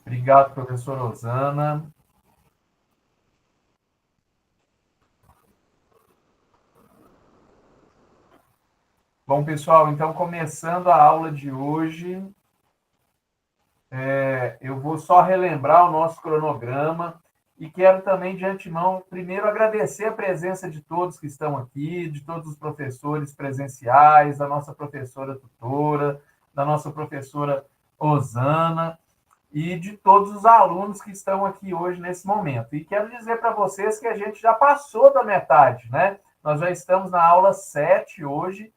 Obrigado, professora Rosana. Bom, pessoal, então, começando a aula de hoje, eu vou só relembrar o nosso cronograma e quero também, de antemão, primeiro agradecer a presença de todos que estão aqui, de todos os professores presenciais, da nossa professora tutora, da nossa professora Rosana e de todos os alunos que estão aqui hoje nesse momento. E quero dizer para vocês que a gente já passou da metade, né? Nós já estamos na aula 7 hoje,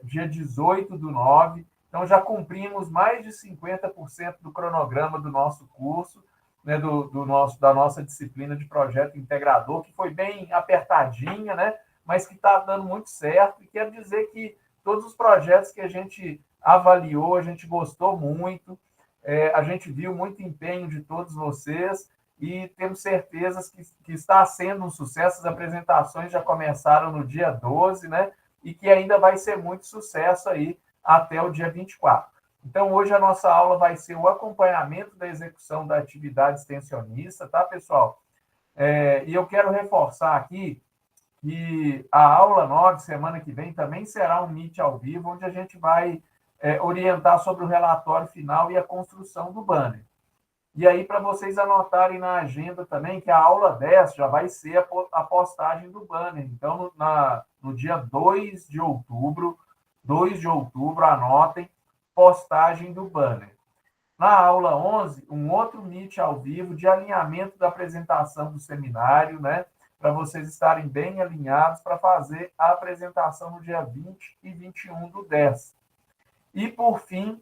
dia 18/9. Então, já cumprimos mais de 50% do cronograma do nosso curso, né, da nossa disciplina de projeto integrador, que foi bem apertadinha, né, mas que está dando muito certo. E quero dizer que todos os projetos que a gente avaliou, a gente gostou muito, a gente viu muito empenho de todos vocês e temos certezas que está sendo um sucesso. As apresentações já começaram no dia 12, né? E que ainda vai ser muito sucesso aí até o dia 24. Então, hoje a nossa aula vai ser o acompanhamento da execução da atividade extensionista, tá, pessoal? E eu quero reforçar aqui que a aula 9, semana que vem, também será um Meet ao vivo, onde a gente vai orientar sobre o relatório final e a construção do banner. E aí, para vocês anotarem na agenda também, que a aula 10 já vai ser a postagem do banner. Então, no dia 2 de outubro, anotem, postagem do banner. Na aula 11, um outro Meet ao vivo de alinhamento da apresentação do seminário, né? Para vocês estarem bem alinhados para fazer a apresentação no dia 20 e 21/10. E, por fim,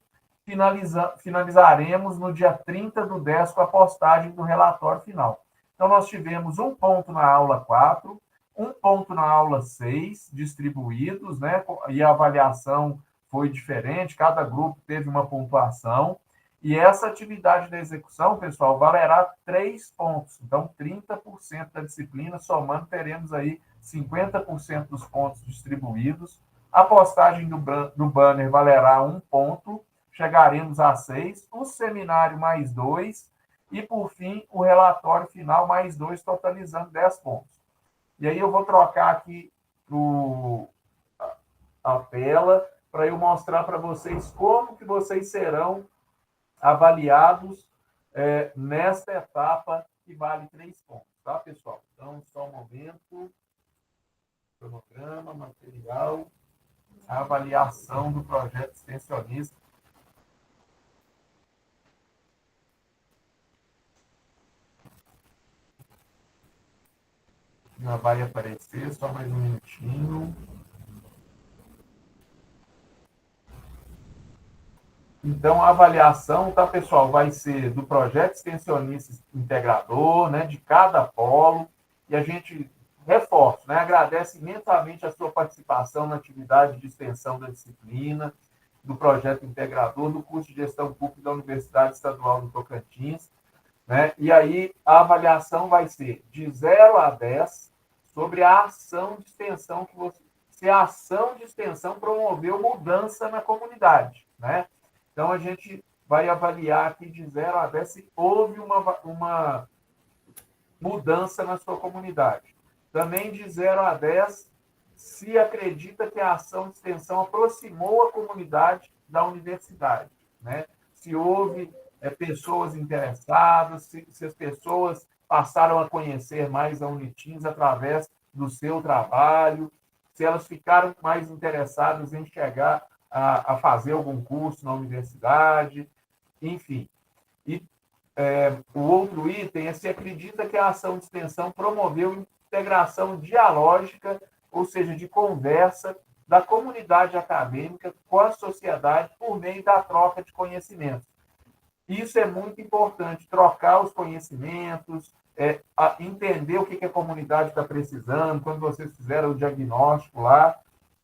finalizaremos no dia 30/10 com a postagem do relatório final. Então, nós tivemos um ponto na aula 4, um ponto na aula 6, distribuídos, né? E a avaliação foi diferente, cada grupo teve uma pontuação. E essa atividade da execução, pessoal, valerá 3 pontos. Então, 30% da disciplina, somando, teremos aí 50% dos pontos distribuídos. A postagem do banner valerá 1 ponto, chegaremos a 6, o seminário mais 2, e, por fim, o relatório final mais 2, totalizando 10 pontos. E aí eu vou trocar aqui a tela para eu mostrar para vocês como que vocês serão avaliados nesta etapa que vale 3 pontos, tá, pessoal? Então, só um momento. Cronograma, material, avaliação do projeto extensionista. Já vai aparecer, só mais um minutinho. Então, a avaliação, tá, pessoal, vai ser do projeto extensionista integrador, né, de cada polo, e a gente reforça, né, agradece imensamente a sua participação na atividade de extensão da disciplina, do projeto integrador, do curso de gestão pública da Universidade Estadual do Tocantins, né? E aí a avaliação vai ser de 0 a 10 sobre a ação de extensão que você, se a ação de extensão promoveu mudança na comunidade, né? Então a gente vai avaliar aqui de 0 a 10 se houve uma mudança na sua comunidade. Também de 0 a 10 se acredita que a ação de extensão aproximou a comunidade da universidade, né? Se houve pessoas interessadas, se as pessoas passaram a conhecer mais a Unitins através do seu trabalho, se elas ficaram mais interessadas em chegar a fazer algum curso na universidade, enfim. E o outro item é se acredita que a ação de extensão promoveu integração dialógica, ou seja, de conversa da comunidade acadêmica com a sociedade por meio da troca de conhecimentos. Isso é muito importante, trocar os conhecimentos, entender o que a comunidade está precisando, quando vocês fizeram o diagnóstico lá,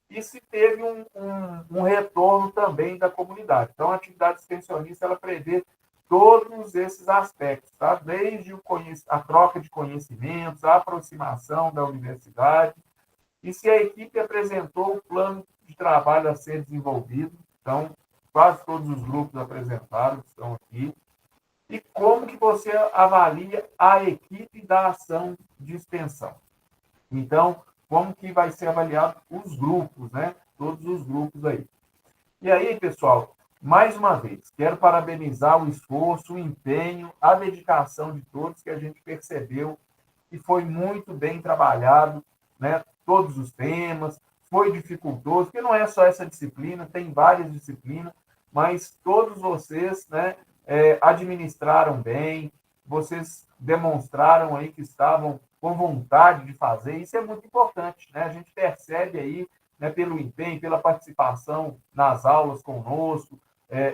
e se teve um retorno também da comunidade. Então, a atividade extensionista, ela prevê todos esses aspectos, tá? Desde a troca de conhecimentos, a aproximação da universidade, e se a equipe apresentou o plano de trabalho a ser desenvolvido. Então, quase todos os grupos apresentaram, que estão aqui. E como que você avalia a equipe da ação de extensão? Então, como que vai ser avaliado os grupos, né? Todos os grupos aí. E aí, pessoal, mais uma vez, quero parabenizar o esforço, o empenho, a dedicação de todos que a gente percebeu que foi muito bem trabalhado, né? Todos os temas, foi dificultoso, porque não é só essa disciplina, tem várias disciplinas, mas todos vocês, né, administraram bem, vocês demonstraram aí que estavam com vontade de fazer, isso é muito importante, né? A gente percebe aí, né, pelo empenho, pela participação nas aulas conosco,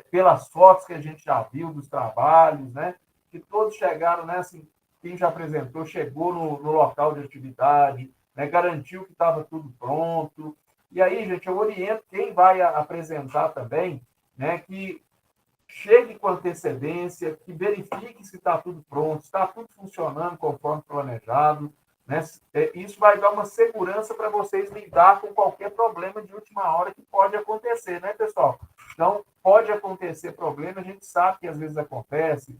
pelas fotos que a gente já viu dos trabalhos, né? Que todos chegaram, né, assim, quem já apresentou chegou no local de atividade, né, garantiu que estava tudo pronto. E aí, gente, eu oriento quem vai apresentar também, né, que chegue com antecedência, que verifique se está tudo pronto, se está tudo funcionando conforme planejado. Né? Isso vai dar uma segurança para vocês lidar com qualquer problema de última hora que pode acontecer, né, pessoal? Então, pode acontecer problema, a gente sabe que às vezes acontece.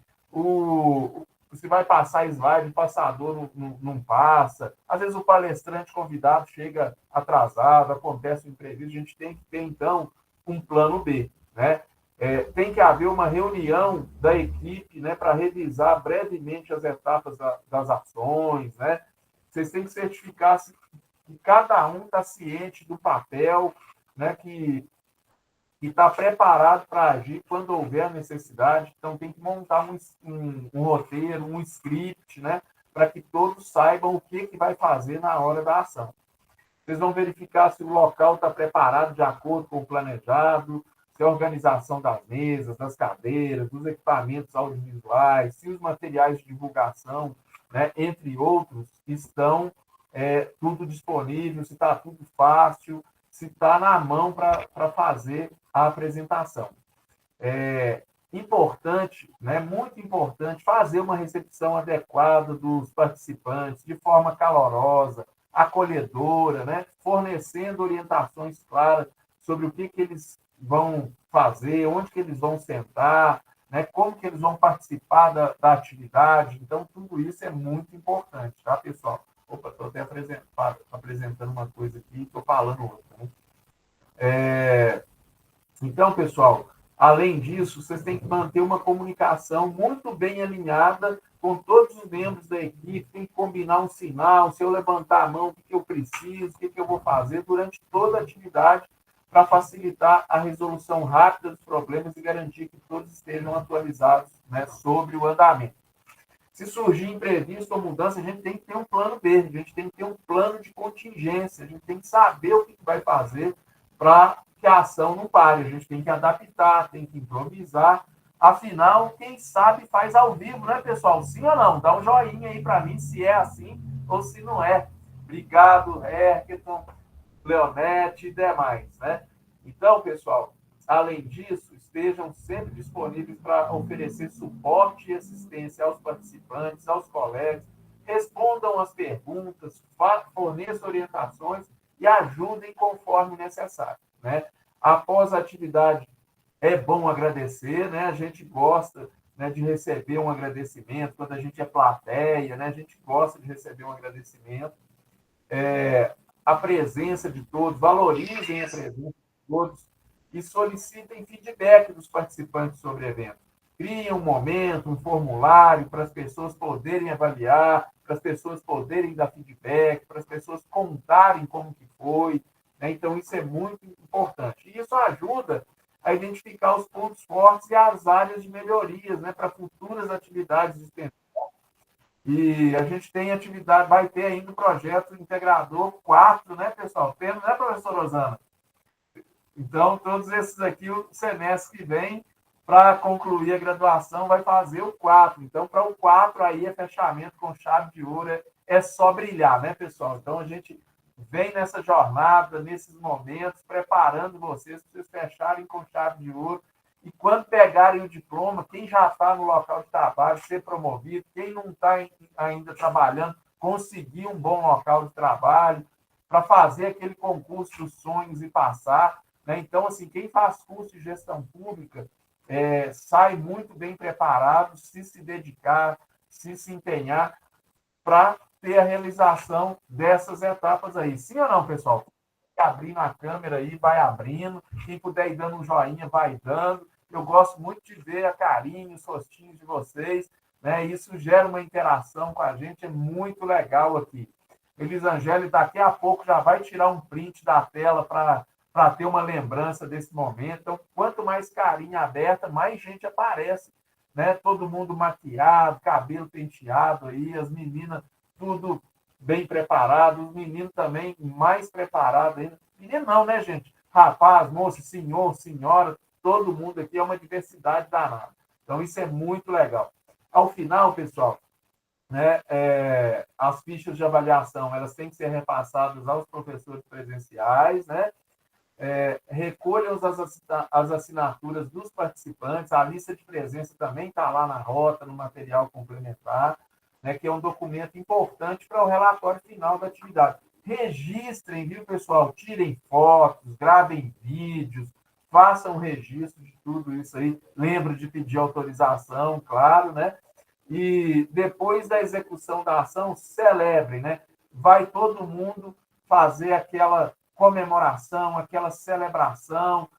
Você vai passar slide, o passador não passa. Às vezes o palestrante convidado chega atrasado, acontece um imprevisto. A gente tem que ter, então, um plano B, né? Tem que haver uma reunião da equipe, né, para revisar brevemente as etapas das ações, né? Vocês têm que certificar que cada um está ciente do papel, né, que está preparado para agir quando houver necessidade. Então, tem que montar um roteiro, um script, né, para que todos saibam o que vai fazer na hora da ação. Vocês vão verificar se o local está preparado de acordo com o planejado, se a organização das mesas, das cadeiras, dos equipamentos audiovisuais, se os materiais de divulgação, né, entre outros, estão tudo disponível, se está tudo fácil, se está na mão para fazer a apresentação. Importante, né, muito importante, fazer uma recepção adequada dos participantes, de forma calorosa, acolhedora, né, fornecendo orientações claras sobre o que eles vão fazer, onde que eles vão sentar, né, como que eles vão participar da atividade. Então, tudo isso é muito importante, tá, pessoal? Opa, estou até apresentando uma coisa aqui e estou falando outra. Né? Então, pessoal, além disso, vocês têm que manter uma comunicação muito bem alinhada com todos os membros da equipe, tem que combinar um sinal, se eu levantar a mão, o que eu preciso, o que eu vou fazer durante toda a atividade para facilitar a resolução rápida dos problemas e garantir que todos estejam atualizados, né, sobre o andamento. Se surgir imprevisto ou mudança, a gente tem que ter um plano B, a gente tem que ter um plano de contingência, a gente tem que saber o que vai fazer para que a ação não pare, a gente tem que adaptar, tem que improvisar. Afinal, quem sabe faz ao vivo, né, pessoal? Sim ou não? Dá um joinha aí para mim se é assim ou se não é. Obrigado, Herketon, Leonete e demais, né? Então, pessoal, além disso, estejam sempre disponíveis para oferecer suporte e assistência aos participantes, aos colegas, respondam as perguntas, forneçam orientações e ajudem conforme necessário. Né? Após a atividade, é bom agradecer, né? A gente gosta, né, de receber um agradecimento, quando a gente é plateia, né? A gente gosta de receber um agradecimento. A presença de todos, valorizem a presença de todos e solicitem feedback dos participantes sobre o evento. Criem um momento, um formulário para as pessoas poderem avaliar, para as pessoas poderem dar feedback, para as pessoas contarem como que foi. Né? Então, isso é muito importante. E isso ajuda a identificar os pontos fortes e as áreas de melhorias, né, para futuras atividades de extensão. E a gente tem atividade, vai ter ainda o projeto integrador 4, né, pessoal? Temos, né, professor Rosana? Então, todos esses aqui, o semestre que vem, para concluir a graduação, vai fazer o 4. Então, para o 4, aí é fechamento com chave de ouro, é só brilhar, né, pessoal? Então, a gente vem nessa jornada, nesses momentos, preparando vocês para vocês fecharem com chave de ouro. E quando pegarem o diploma, quem já está no local de trabalho, ser promovido, quem não está ainda trabalhando, conseguir um bom local de trabalho, para fazer aquele concurso dos sonhos e passar. Né? Então, assim, quem faz curso de gestão pública sai muito bem preparado se dedicar, se empenhar para ter a realização dessas etapas aí. Sim ou não, pessoal? Abrindo a câmera aí, vai abrindo. Quem puder ir dando um joinha, vai dando. Eu gosto muito de ver a carinha, os rostinhos de vocês, né? Isso gera uma interação com a gente, é muito legal aqui. Elisangeli, daqui a pouco já vai tirar um print da tela para ter uma lembrança desse momento. Então, quanto mais carinha aberta, mais gente aparece, né? Todo mundo maquiado, cabelo penteado aí, as meninas tudo bem preparado, os meninos também mais preparados ainda. Menino não, né, gente? Rapaz, moço, senhor, senhora, todo mundo aqui é uma diversidade danada. Então, isso é muito legal. Ao final, pessoal, né, as fichas de avaliação elas têm que ser repassadas aos professores presenciais, né? Recolham as assinaturas dos participantes, a lista de presença também está lá na rota, no material complementar, né, que é um documento importante para o relatório final da atividade. Registrem, viu, pessoal? Tirem fotos, gravem vídeos, façam registro de tudo isso aí. Lembre de pedir autorização, claro, né? E depois da execução da ação, celebrem, né? Vai todo mundo fazer aquela comemoração, aquela celebração,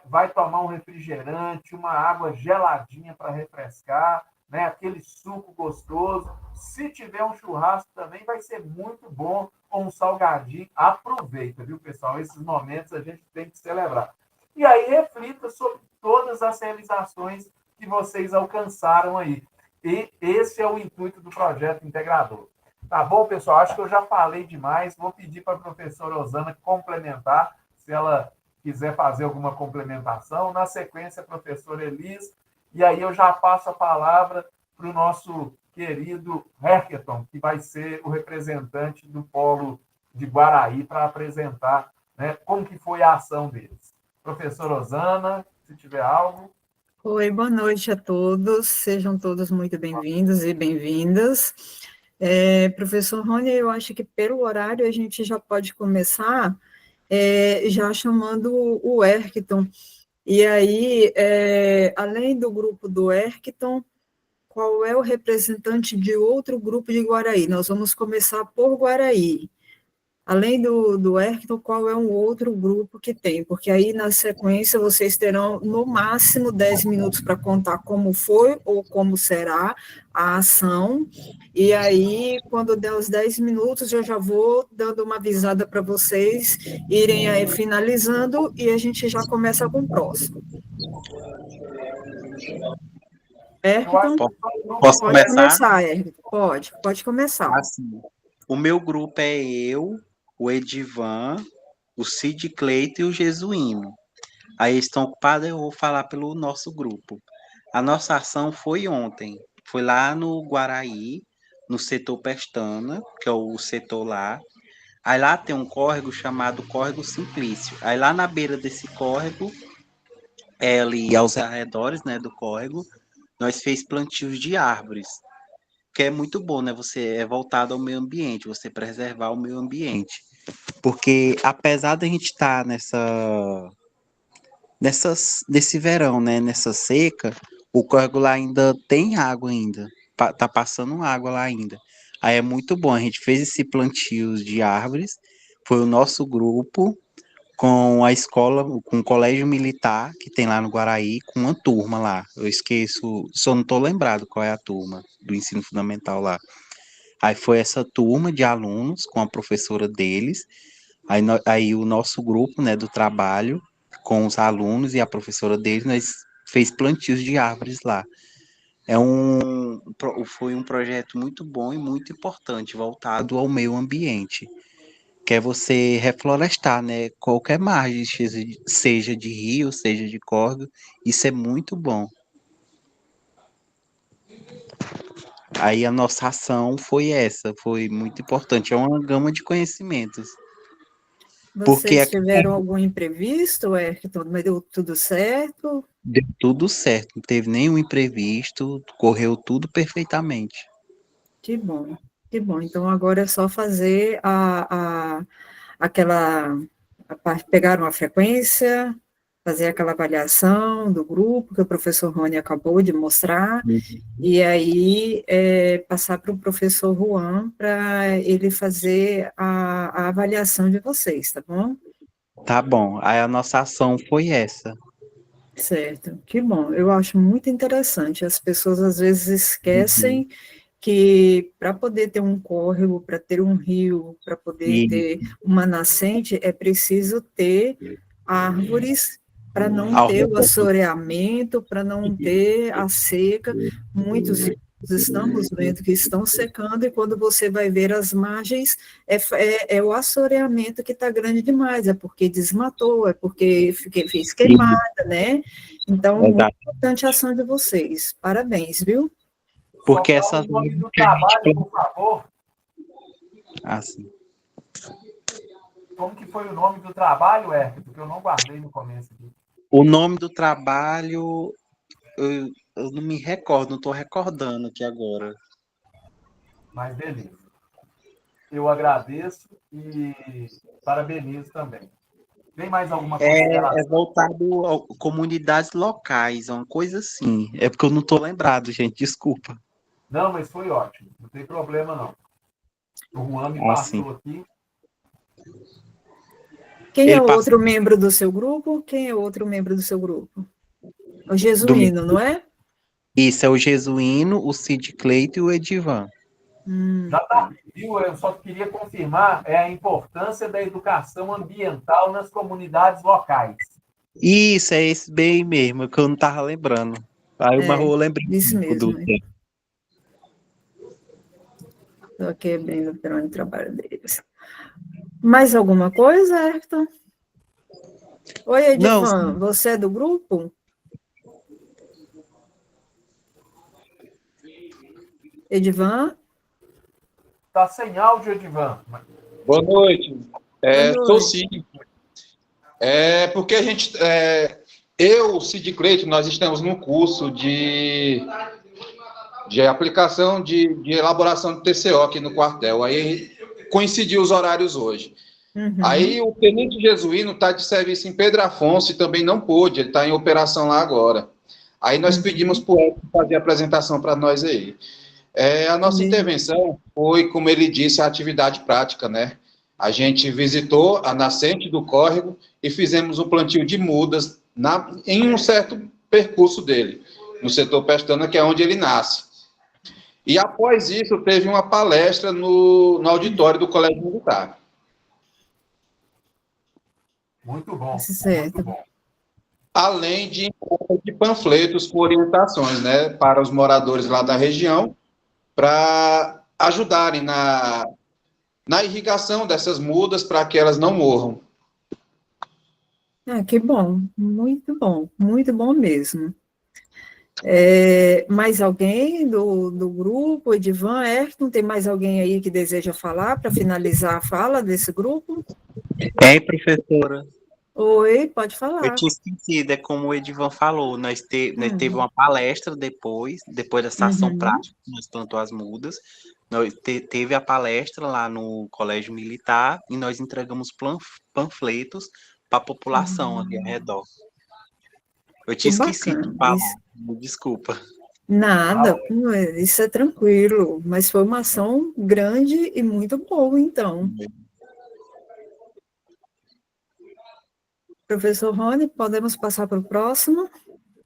vai tomar um refrigerante, uma água geladinha para refrescar, né? Aquele suco gostoso. Se tiver um churrasco também, vai ser muito bom, ou um salgadinho. Aproveita, viu, pessoal? Esses momentos a gente tem que celebrar. E aí, reflita sobre todas as realizações que vocês alcançaram aí. E esse é o intuito do projeto integrador. Tá bom, pessoal? Acho que eu já falei demais. Vou pedir para a professora Osana complementar, se ela quiser fazer alguma complementação. Na sequência, a professora Elis. E aí eu já passo a palavra para o nosso querido Herketon, que vai ser o representante do Polo de Guaraí para apresentar, né, como que foi a ação deles. Professora Osana, se tiver algo. Oi, boa noite a todos, sejam todos muito bem-vindos e bem-vindas. Professor Rony, eu acho que pelo horário a gente já pode começar já chamando o Herkton. E aí, além do grupo do Herkton, qual é o representante de outro grupo de Guaraí? Nós vamos começar por Guaraí. Além do Herkton, qual é um outro grupo que tem? Porque aí, na sequência, vocês terão, no máximo, 10 minutos para contar como foi ou como será a ação, e aí, quando der os 10 minutos, eu já vou dando uma avisada para vocês irem aí finalizando, e a gente já começa com o próximo. Herkton, Posso pode começar? começar, Herkton, pode começar. Assim, o meu grupo é eu, o Edivan, o Cid Cleito e o Jesuíno. Aí eles estão ocupados, eu vou falar pelo nosso grupo. A nossa ação foi ontem. Foi lá no Guaraí, no setor Pestana, que é o setor lá. Aí lá tem um córrego chamado Córrego Simplício. Aí lá na beira desse córrego, ali aos arredores, né, do córrego, nós fez plantios de árvores, que é muito bom, né? Você é voltado ao meio ambiente, você preservar o meio ambiente. Porque apesar da gente estar nesse verão, né? Nessa seca, o córrego lá ainda tem água ainda. Tá passando água lá ainda. Aí é muito bom. A gente fez esse plantio de árvores. Foi o nosso grupo com a escola, com o colégio militar que tem lá no Guaraí, com uma turma lá. Eu esqueço, só não estou lembrado qual é a turma do ensino fundamental lá. Aí foi essa turma de alunos com a professora deles. Aí o nosso grupo, né, do trabalho, com os alunos e a professora deles, nós fez plantios de árvores lá. Foi um projeto muito bom e muito importante, voltado ao meio ambiente, que é você reflorestar, né, qualquer margem, seja de rio, seja de córrego, isso é muito bom. Aí a nossa ação foi essa, foi muito importante, é uma gama de conhecimentos. Porque Vocês tiveram algum imprevisto, Herkton, mas deu tudo certo? deu tudo certo, não teve nenhum imprevisto, correu tudo perfeitamente. Que bom, que bom. Então agora é só fazer aquela a parte, pegar uma frequência, fazer aquela avaliação do grupo que o professor Rony acabou de mostrar, e aí passar para o professor Juan para ele fazer a avaliação de vocês, tá bom? Tá bom. Aí a nossa ação foi essa. Certo, que bom. Eu acho muito interessante. As pessoas às vezes esquecem que para poder ter um córrego, para ter um rio, para poder E ter uma nascente, é preciso ter árvores para não ao ter o redor. assoreamento, para não ter a seca. Muitos rios estamos vendo que estão secando, e quando você vai ver as margens, é o assoreamento que está grande demais, é porque desmatou, é porque fez queimada, né? Então, muito Verdade. importante a ação de vocês. Parabéns, viu? Porque Só fala essas o nome do que a gente trabalho, por favor. assim. Como que foi o nome do trabalho, Hércules? Porque eu não guardei no começo aqui. O nome do trabalho, eu não me recordo, não estou recordando aqui agora. Mas beleza. Eu agradeço e parabenizo também. Tem mais alguma É consideração? voltado a comunidades locais, uma coisa assim. É porque eu não estou lembrado, gente, desculpa. Não, mas foi ótimo. Não tem problema, não. O Juan me Assim. passou aqui. Quem é Ele o passa outro membro do seu grupo? Quem é o outro membro do seu grupo? O do Jesuíno, não é? Isso é o Jesuíno, o Cid Cleito e o Edivan. Já Tá. está, viu? Eu só queria confirmar a importância da educação ambiental nas comunidades locais. Isso, é esse bem mesmo, que eu não estava lembrando. Aí o Marro eu lembrei um Isso pouco do mesmo. tempo. Estou aqui abrindo o plano de trabalho deles. Mais alguma coisa, Ayrton? Oi, Não, Edivan, você é do grupo? Edivan? Está sem áudio, Edivan. Boa noite. Boa Estou noite. sim. Porque a gente, eu, o Cid Cleito, nós estamos no curso de aplicação de elaboração de TCO aqui no quartel. Aí coincidiu os horários hoje. Uhum. Aí o Tenente Jesuíno está de serviço em Pedro Afonso e também não pôde, ele está em operação lá agora. Aí nós pedimos para o Edson fazer a apresentação para nós aí. A nossa intervenção foi, como ele disse, a atividade prática, né? A gente visitou a nascente do córrego e fizemos um plantio de mudas em um certo percurso dele, no setor Pestana, que é onde ele nasce. E após isso, teve uma palestra no auditório do Colégio Militar. Muito bom. Certo. Muito bom. Além de panfletos com orientações, né, para os moradores lá da região, para ajudarem na irrigação dessas mudas para que elas não morram. Ah, que bom, muito bom mesmo. Mais alguém do grupo, Edivan, Ayrton, tem mais alguém aí que deseja falar para finalizar a fala desse grupo? professora. Oi, pode Eu falar. tinha esquecido, é como o Edivan falou, nós teve uma palestra depois dessa ação prática, nós plantou as mudas, nós teve a palestra lá no Colégio Militar e nós entregamos panfletos para a população ali ao redor. Eu tinha esquecido de falar, desculpa. Nada, isso é tranquilo, mas foi uma ação grande e muito boa, então. Professor Rony, podemos passar para o próximo?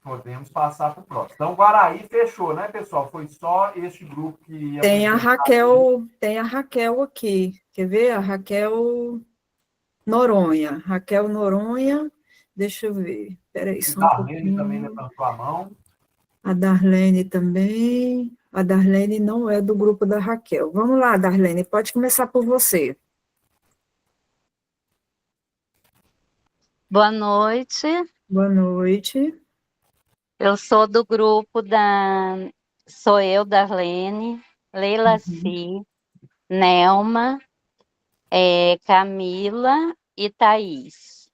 Podemos passar para o próximo. Então, Guaraí fechou, né, pessoal? Foi só este grupo que ia... Tem a Raquel aqui. Quer ver? A Raquel Noronha. Raquel Noronha, deixa eu ver. Espera aí, só um pouquinho. A Darlene também levantou a mão. A Darlene também. A Darlene não é do grupo da Raquel. Vamos lá, Darlene, pode começar por você. Boa noite. Boa noite. Eu sou do grupo Sou eu, Darlene, Leila Si, Nelma, Camila e Thaís.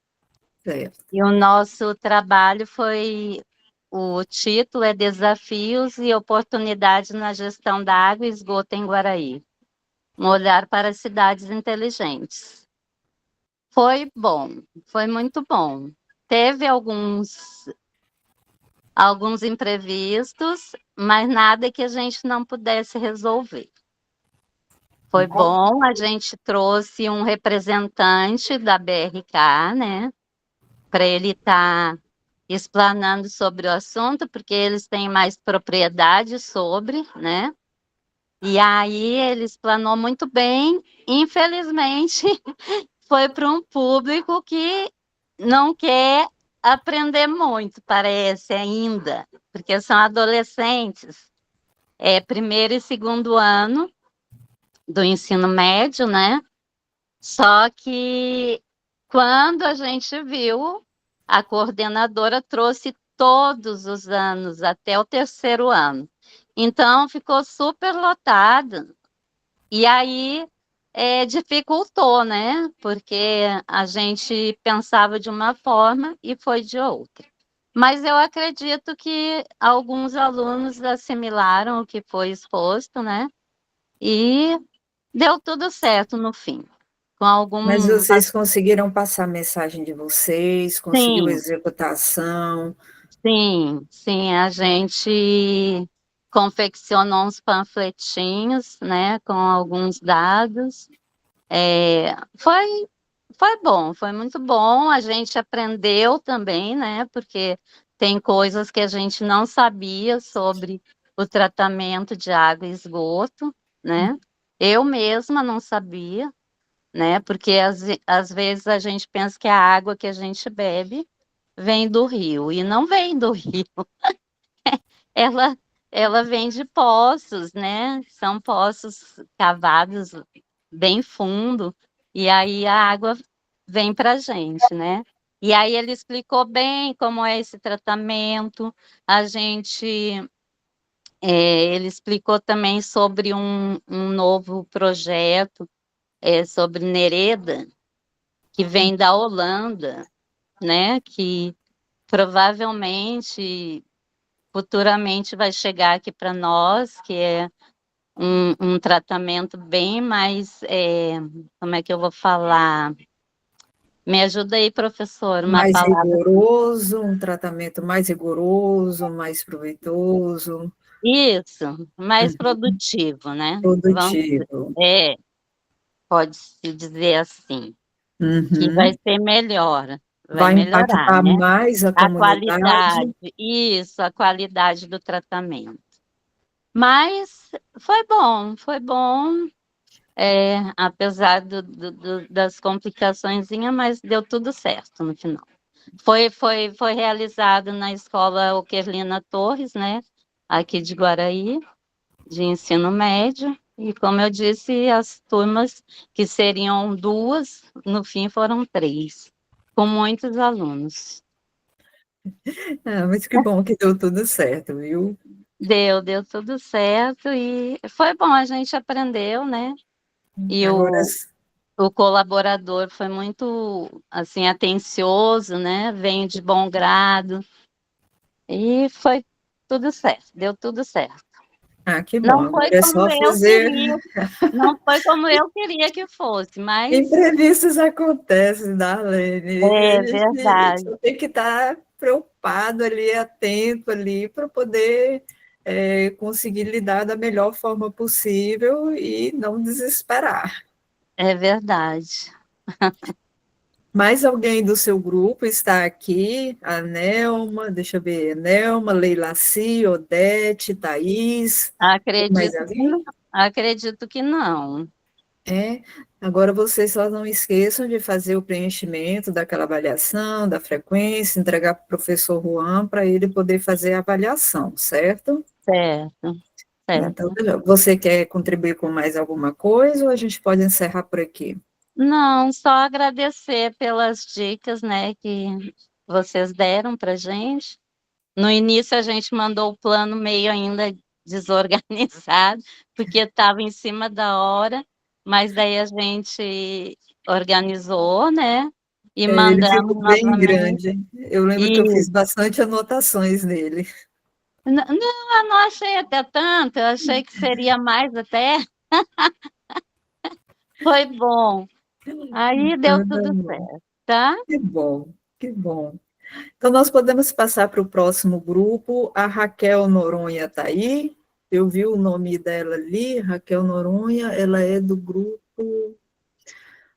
Certo. E o nosso trabalho o título é Desafios e Oportunidades na Gestão da Água e Esgoto em Guaraí. Um olhar para cidades inteligentes. Foi bom, foi muito bom. teve alguns imprevistos, mas nada que a gente não pudesse resolver. Foi E como- bom, a gente trouxe um representante da BRK, né, para ele estar explanando sobre o assunto, porque eles têm mais propriedade sobre, né? E aí ele explanou muito bem. Infelizmente, foi para um público que não quer aprender muito, parece ainda, porque são adolescentes, primeiro e segundo ano do ensino médio, né? Só que quando a gente viu, a coordenadora trouxe todos os anos até o terceiro ano. Então ficou super lotado. E aí dificultou, né? Porque a gente pensava de uma forma e foi de outra. Mas eu acredito que alguns alunos assimilaram o que foi exposto, né? E deu tudo certo no fim. Com Mas algum. vocês conseguiram passar a mensagem de vocês, conseguiu Sim, executar a ação? sim, a gente confeccionou uns panfletinhos, né, com alguns dados. Foi, foi bom, foi muito bom. A gente aprendeu também, né, porque tem coisas que a gente não sabia sobre o tratamento de água e esgoto, né? Eu mesma não sabia, né? Porque às vezes a gente pensa que a água que a gente bebe vem do rio, e não vem do rio, ela, ela vem de poços, né? São poços cavados bem fundo, e aí a água vem para a gente, né? E aí ele explicou bem como é esse tratamento, a gente. Ele explicou também sobre um novo projeto sobre Nereda, que vem da Holanda, né? Que provavelmente futuramente vai chegar aqui para nós, que é um tratamento bem mais, como é que eu vou falar? Me ajuda aí, professor, uma Mais palavra. rigoroso, um tratamento mais rigoroso, mais proveitoso, Isso, mais produtivo, né? Vamos dizer. produtivo. Pode-se dizer assim, que vai Uhum. ser melhor, vai Vai melhorar, impactar né? mais a A comunidade. qualidade, isso, a qualidade do tratamento. Mas foi bom, apesar das complicaçõezinhas, mas deu tudo certo no final. Foi realizado na escola Oquerlina Torres, né? Aqui de Guaraí, de ensino médio. E, como eu disse, as turmas que seriam duas, no fim foram três, com muitos alunos. Ah, mas que bom que deu tudo certo, viu? Deu tudo certo e foi bom, a gente aprendeu, né? E Agora, o colaborador foi muito, assim, atencioso, né? Veio de bom grado e foi tudo certo, deu tudo certo. que bom. Não foi Agora é como só eu fazer. queria, não foi como eu queria que fosse, mas Imprevistos acontecem, Darlene. é A gente verdade, só tem que estar preocupado ali, atento ali, para poder conseguir lidar da melhor forma possível e não desesperar. é verdade. Mais alguém do seu grupo está aqui? A Nelma, deixa eu ver, Nelma, Leilaci, Odete, Thaís. Tem mais Acredito que alguém? não, acredito que não. É, agora vocês só não esqueçam de fazer o preenchimento daquela avaliação, da frequência, entregar para o professor Juan para ele poder fazer a avaliação, certo? Certo, Então, certo. você quer contribuir com mais alguma coisa ou a gente pode encerrar por aqui? Não, só agradecer pelas dicas, né, que vocês deram para gente. No início a gente mandou o plano meio ainda desorganizado, porque estava em cima da hora, mas daí a gente organizou, né, e Ele mandamos ficou bem novamente. grande. Eu lembro que eu E fiz bastante anotações nele. não, eu não achei até tanto, eu achei que seria mais até. Foi bom. Aí deu Então, tá tudo bom. certo, tá? Que bom, que bom. Então, nós podemos passar para o próximo grupo. A Raquel Noronha está aí. Eu vi o nome dela ali, Raquel Noronha, ela é do grupo.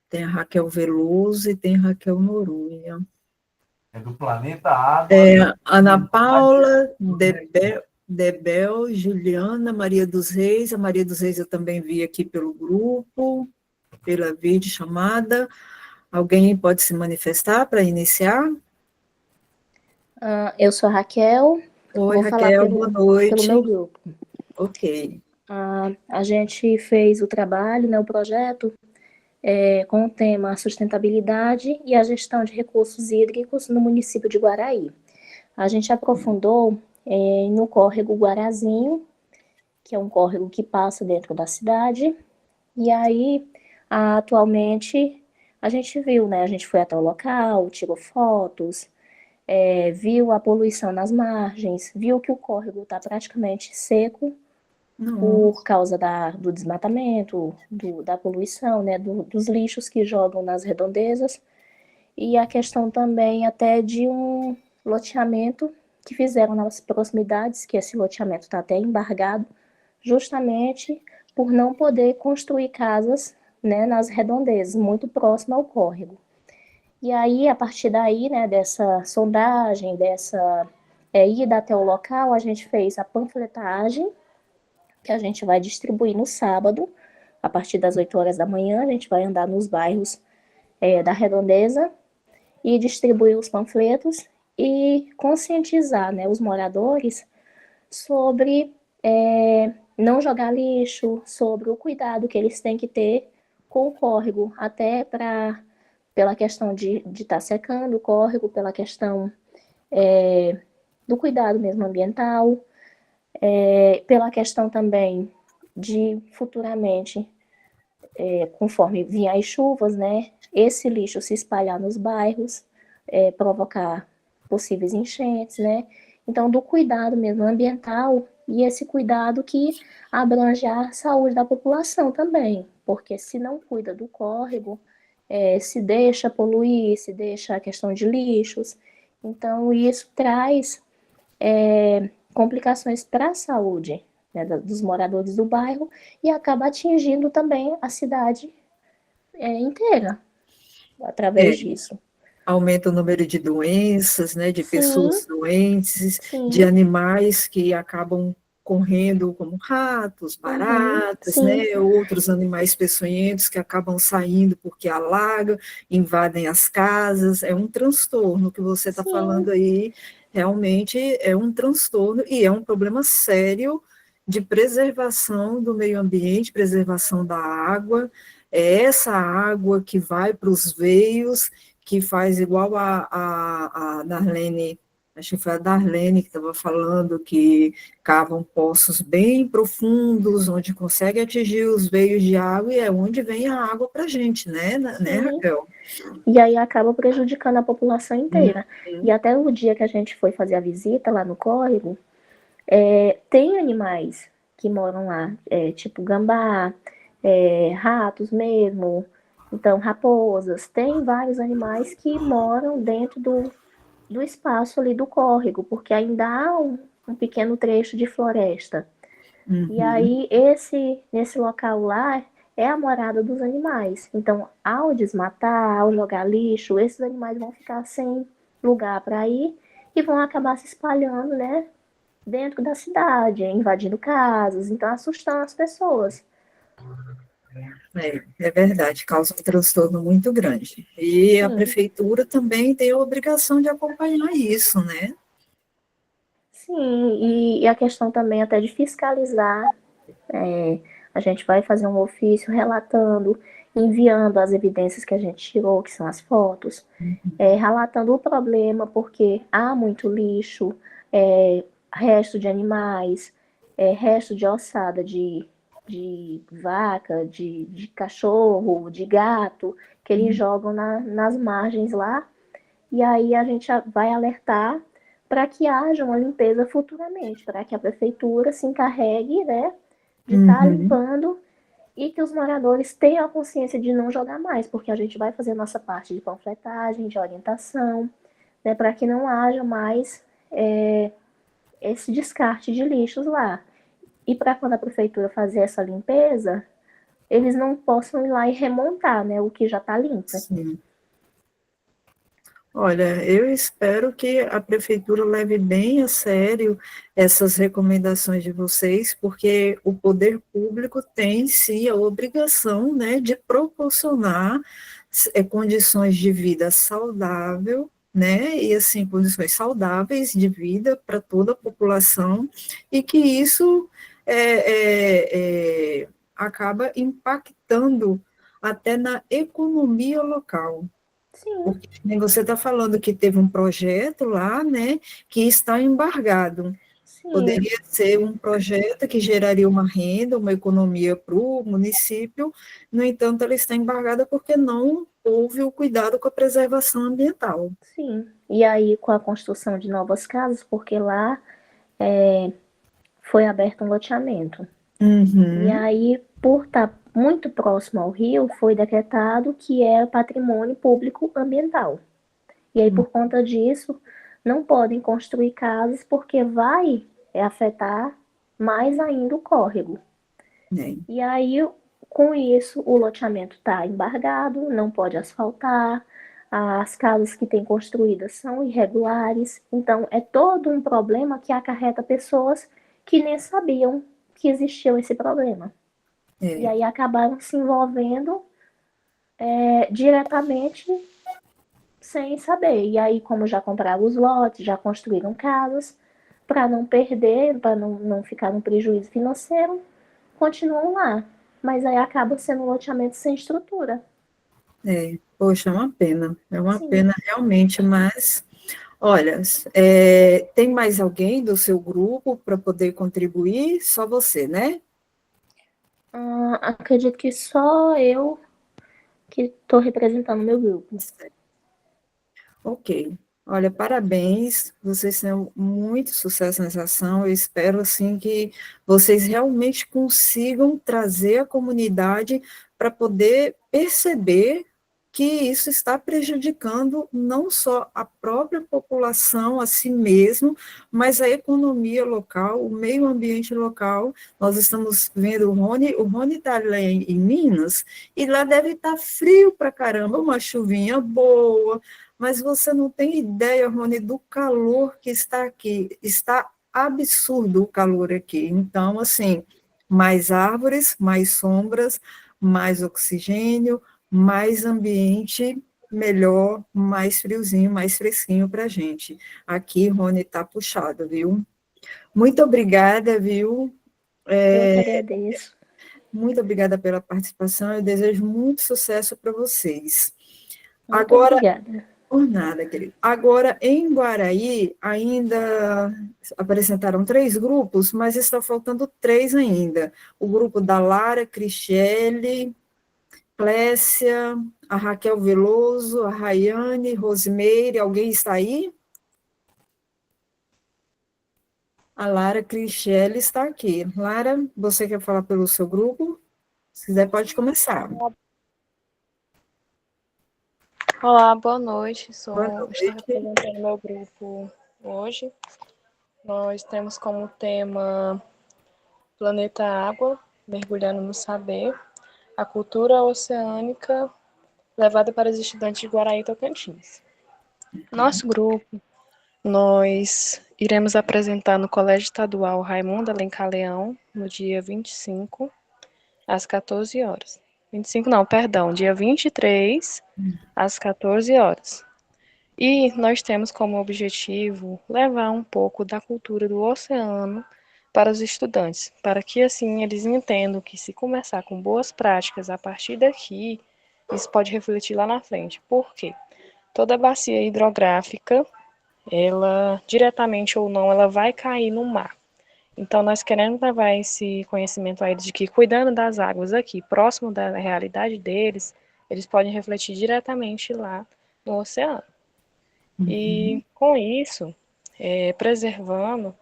Tem a Raquel Veloso e tem a Raquel Noronha. É do Planeta Água. Ana Paula, Debel, Juliana, Maria dos Reis. A Maria dos Reis eu também vi aqui pelo grupo, pela videochamada. Alguém pode se manifestar para iniciar? Eu sou a Raquel. Oi, vou Raquel, falar boa noite. pelo meu grupo. Ok. A gente fez o trabalho, né, o projeto, com o tema sustentabilidade e a gestão de recursos hídricos no município de Guaraí. A gente aprofundou no córrego Guarazinho, que é um córrego que passa dentro da cidade, e aí, atualmente, a gente viu, né, a gente foi até o local, tirou fotos, viu a poluição nas margens, viu que o córrego está praticamente seco, por causa do desmatamento, da poluição, né, dos lixos que jogam nas redondezas, e a questão também até de um loteamento que fizeram nas proximidades, que esse loteamento está até embargado, justamente por não poder construir casas, né, nas redondezas, muito próximo ao córrego. E aí, a partir daí, né, dessa sondagem, dessa ida até o local, a gente fez a panfletagem, que a gente vai distribuir no sábado, a partir das 8 horas da manhã, a gente vai andar nos bairros da Redondeza e distribuir os panfletos e conscientizar, né, os moradores sobre não jogar lixo, sobre o cuidado que eles têm que ter com o córrego, até pela questão de estar secando o córrego, pela questão do cuidado mesmo ambiental, pela questão também de futuramente, conforme vier as chuvas, né, esse lixo se espalhar nos bairros, provocar possíveis enchentes, né, então do cuidado mesmo ambiental e esse cuidado que abrange a saúde da população também, porque se não cuida do córrego, se deixa poluir, se deixa a questão de lixos, então isso traz complicações para a saúde, né, dos moradores do bairro e acaba atingindo também a cidade inteira através disso. Aumenta o número de doenças, né, de pessoas doentes, sim. de animais que acabam correndo, como ratos, baratas, né, outros animais peçonhentos que acabam saindo porque alaga, invadem as casas. É um transtorno que você está falando aí, realmente é um transtorno e é um problema sério de preservação do meio ambiente, preservação da água. É essa água que vai para os veios, que faz igual a Darlene, acho que foi a Darlene que estava falando, que cavam poços bem profundos, onde consegue atingir os veios de água, e é onde vem a água para a gente, né, Raquel? E aí acaba prejudicando a população inteira. E até o dia que a gente foi fazer a visita lá no córrego, tem animais que moram lá, tipo gambá, ratos mesmo, então raposas, tem vários animais que moram dentro do espaço ali do córrego, porque ainda há um pequeno trecho de floresta. E aí, nesse local lá, é a morada dos animais. Então, ao desmatar, ao jogar lixo, esses animais vão ficar sem lugar para ir e vão acabar se espalhando, né, dentro da cidade, invadindo casas, então assustando as pessoas. É verdade, causa um transtorno muito grande. E a prefeitura também tem a obrigação de acompanhar isso, né? Sim, e a questão também até de fiscalizar. A gente vai fazer um ofício relatando, enviando as evidências que a gente tirou, que são as fotos, relatando o problema, porque há muito lixo, resto de animais, resto de ossada de vaca, de cachorro, de gato, que eles jogam nas margens lá, e aí a gente vai alertar para que haja uma limpeza futuramente, para que a prefeitura se encarregue, né, de estar limpando e que os moradores tenham a consciência de não jogar mais, porque a gente vai fazer a nossa parte de panfletagem, de orientação, né, para que não haja mais esse descarte de lixos lá. E para quando a prefeitura fazer essa limpeza, eles não possam ir lá e remontar, né, o que já está limpo. Sim. Olha, eu espero que a prefeitura leve bem a sério essas recomendações de vocês, porque o poder público tem, sim, a obrigação, né, de proporcionar condições de vida saudável, né, e assim, condições saudáveis de vida para toda a população, e que isso acaba impactando até na economia local. Sim. Porque você está falando que teve um projeto lá, né, que está embargado. Sim. Poderia ser um projeto que geraria uma renda, uma economia para o município, no entanto, ela está embargada porque não houve o cuidado com a preservação ambiental. Sim, e aí com a construção de novas casas, porque lá foi aberto um loteamento. Uhum. E aí, por estar muito próximo ao rio, foi decretado que é patrimônio público ambiental. E aí, por conta disso, não podem construir casas porque vai afetar mais ainda o córrego. E aí, com isso, o loteamento está embargado, não pode asfaltar, as casas que tem construídas são irregulares, então é todo um problema que acarreta pessoas que nem sabiam que existia esse problema. E aí acabaram se envolvendo diretamente sem saber. E aí, como já compraram os lotes, já construíram casas, para não perder, para não ficar num prejuízo financeiro, continuam lá. Mas aí acaba sendo um loteamento sem estrutura. Poxa, é uma Sim. pena realmente, mas, olha, tem mais alguém do seu grupo para poder contribuir? Só você, né? Acredito que só eu que estou representando o meu grupo. Ok. Olha, parabéns, vocês têm muito sucesso nessa ação, eu espero, assim, que vocês realmente consigam trazer a comunidade para poder perceber que isso está prejudicando não só a própria população, a si mesmo, mas a economia local, o meio ambiente local. Nós estamos vendo o Rony está lá em Minas, e lá deve estar frio para caramba, uma chuvinha boa, mas você não tem ideia, Rony, do calor que está aqui. Está absurdo o calor aqui. Então, assim, mais árvores, mais sombras, mais oxigênio, mais ambiente melhor, mais friozinho, mais fresquinho para a gente. Aqui, Rony, está puxado, viu? Muito obrigada, viu? Eu que agradeço. Muito obrigada pela participação, eu desejo muito sucesso para vocês. Muito obrigada. Por nada, querido. Agora, em Guaraí, ainda apresentaram 3 grupos, mas está faltando 3 ainda. O grupo da Lara, Cristiele, Clécia, a Raquel Veloso, a Rayane, Rosimeire, alguém está aí? A Lara Cristiele está aqui. Lara, você quer falar pelo seu grupo? Se quiser, pode começar. Olá, boa noite. Estou noite. representando meu grupo hoje. Nós temos como tema Planeta Água, mergulhando no saber, a cultura oceânica levada para os estudantes de Guaraí e Tocantins. Nosso grupo, nós iremos apresentar no Colégio Estadual Raimundo Alencar Leão, no dia 25, às 14 horas. 25 não, perdão, dia 23, às 14 horas. E nós temos como objetivo levar um pouco da cultura do oceano para os estudantes, para que assim eles entendam que se começar com boas práticas a partir daqui, isso pode refletir lá na frente. Por quê? Toda bacia hidrográfica, ela, diretamente ou não, ela vai cair no mar. Então, nós queremos levar esse conhecimento a eles de que, cuidando das águas aqui, próximo da realidade deles, eles podem refletir diretamente lá no oceano. E, com isso, preservando,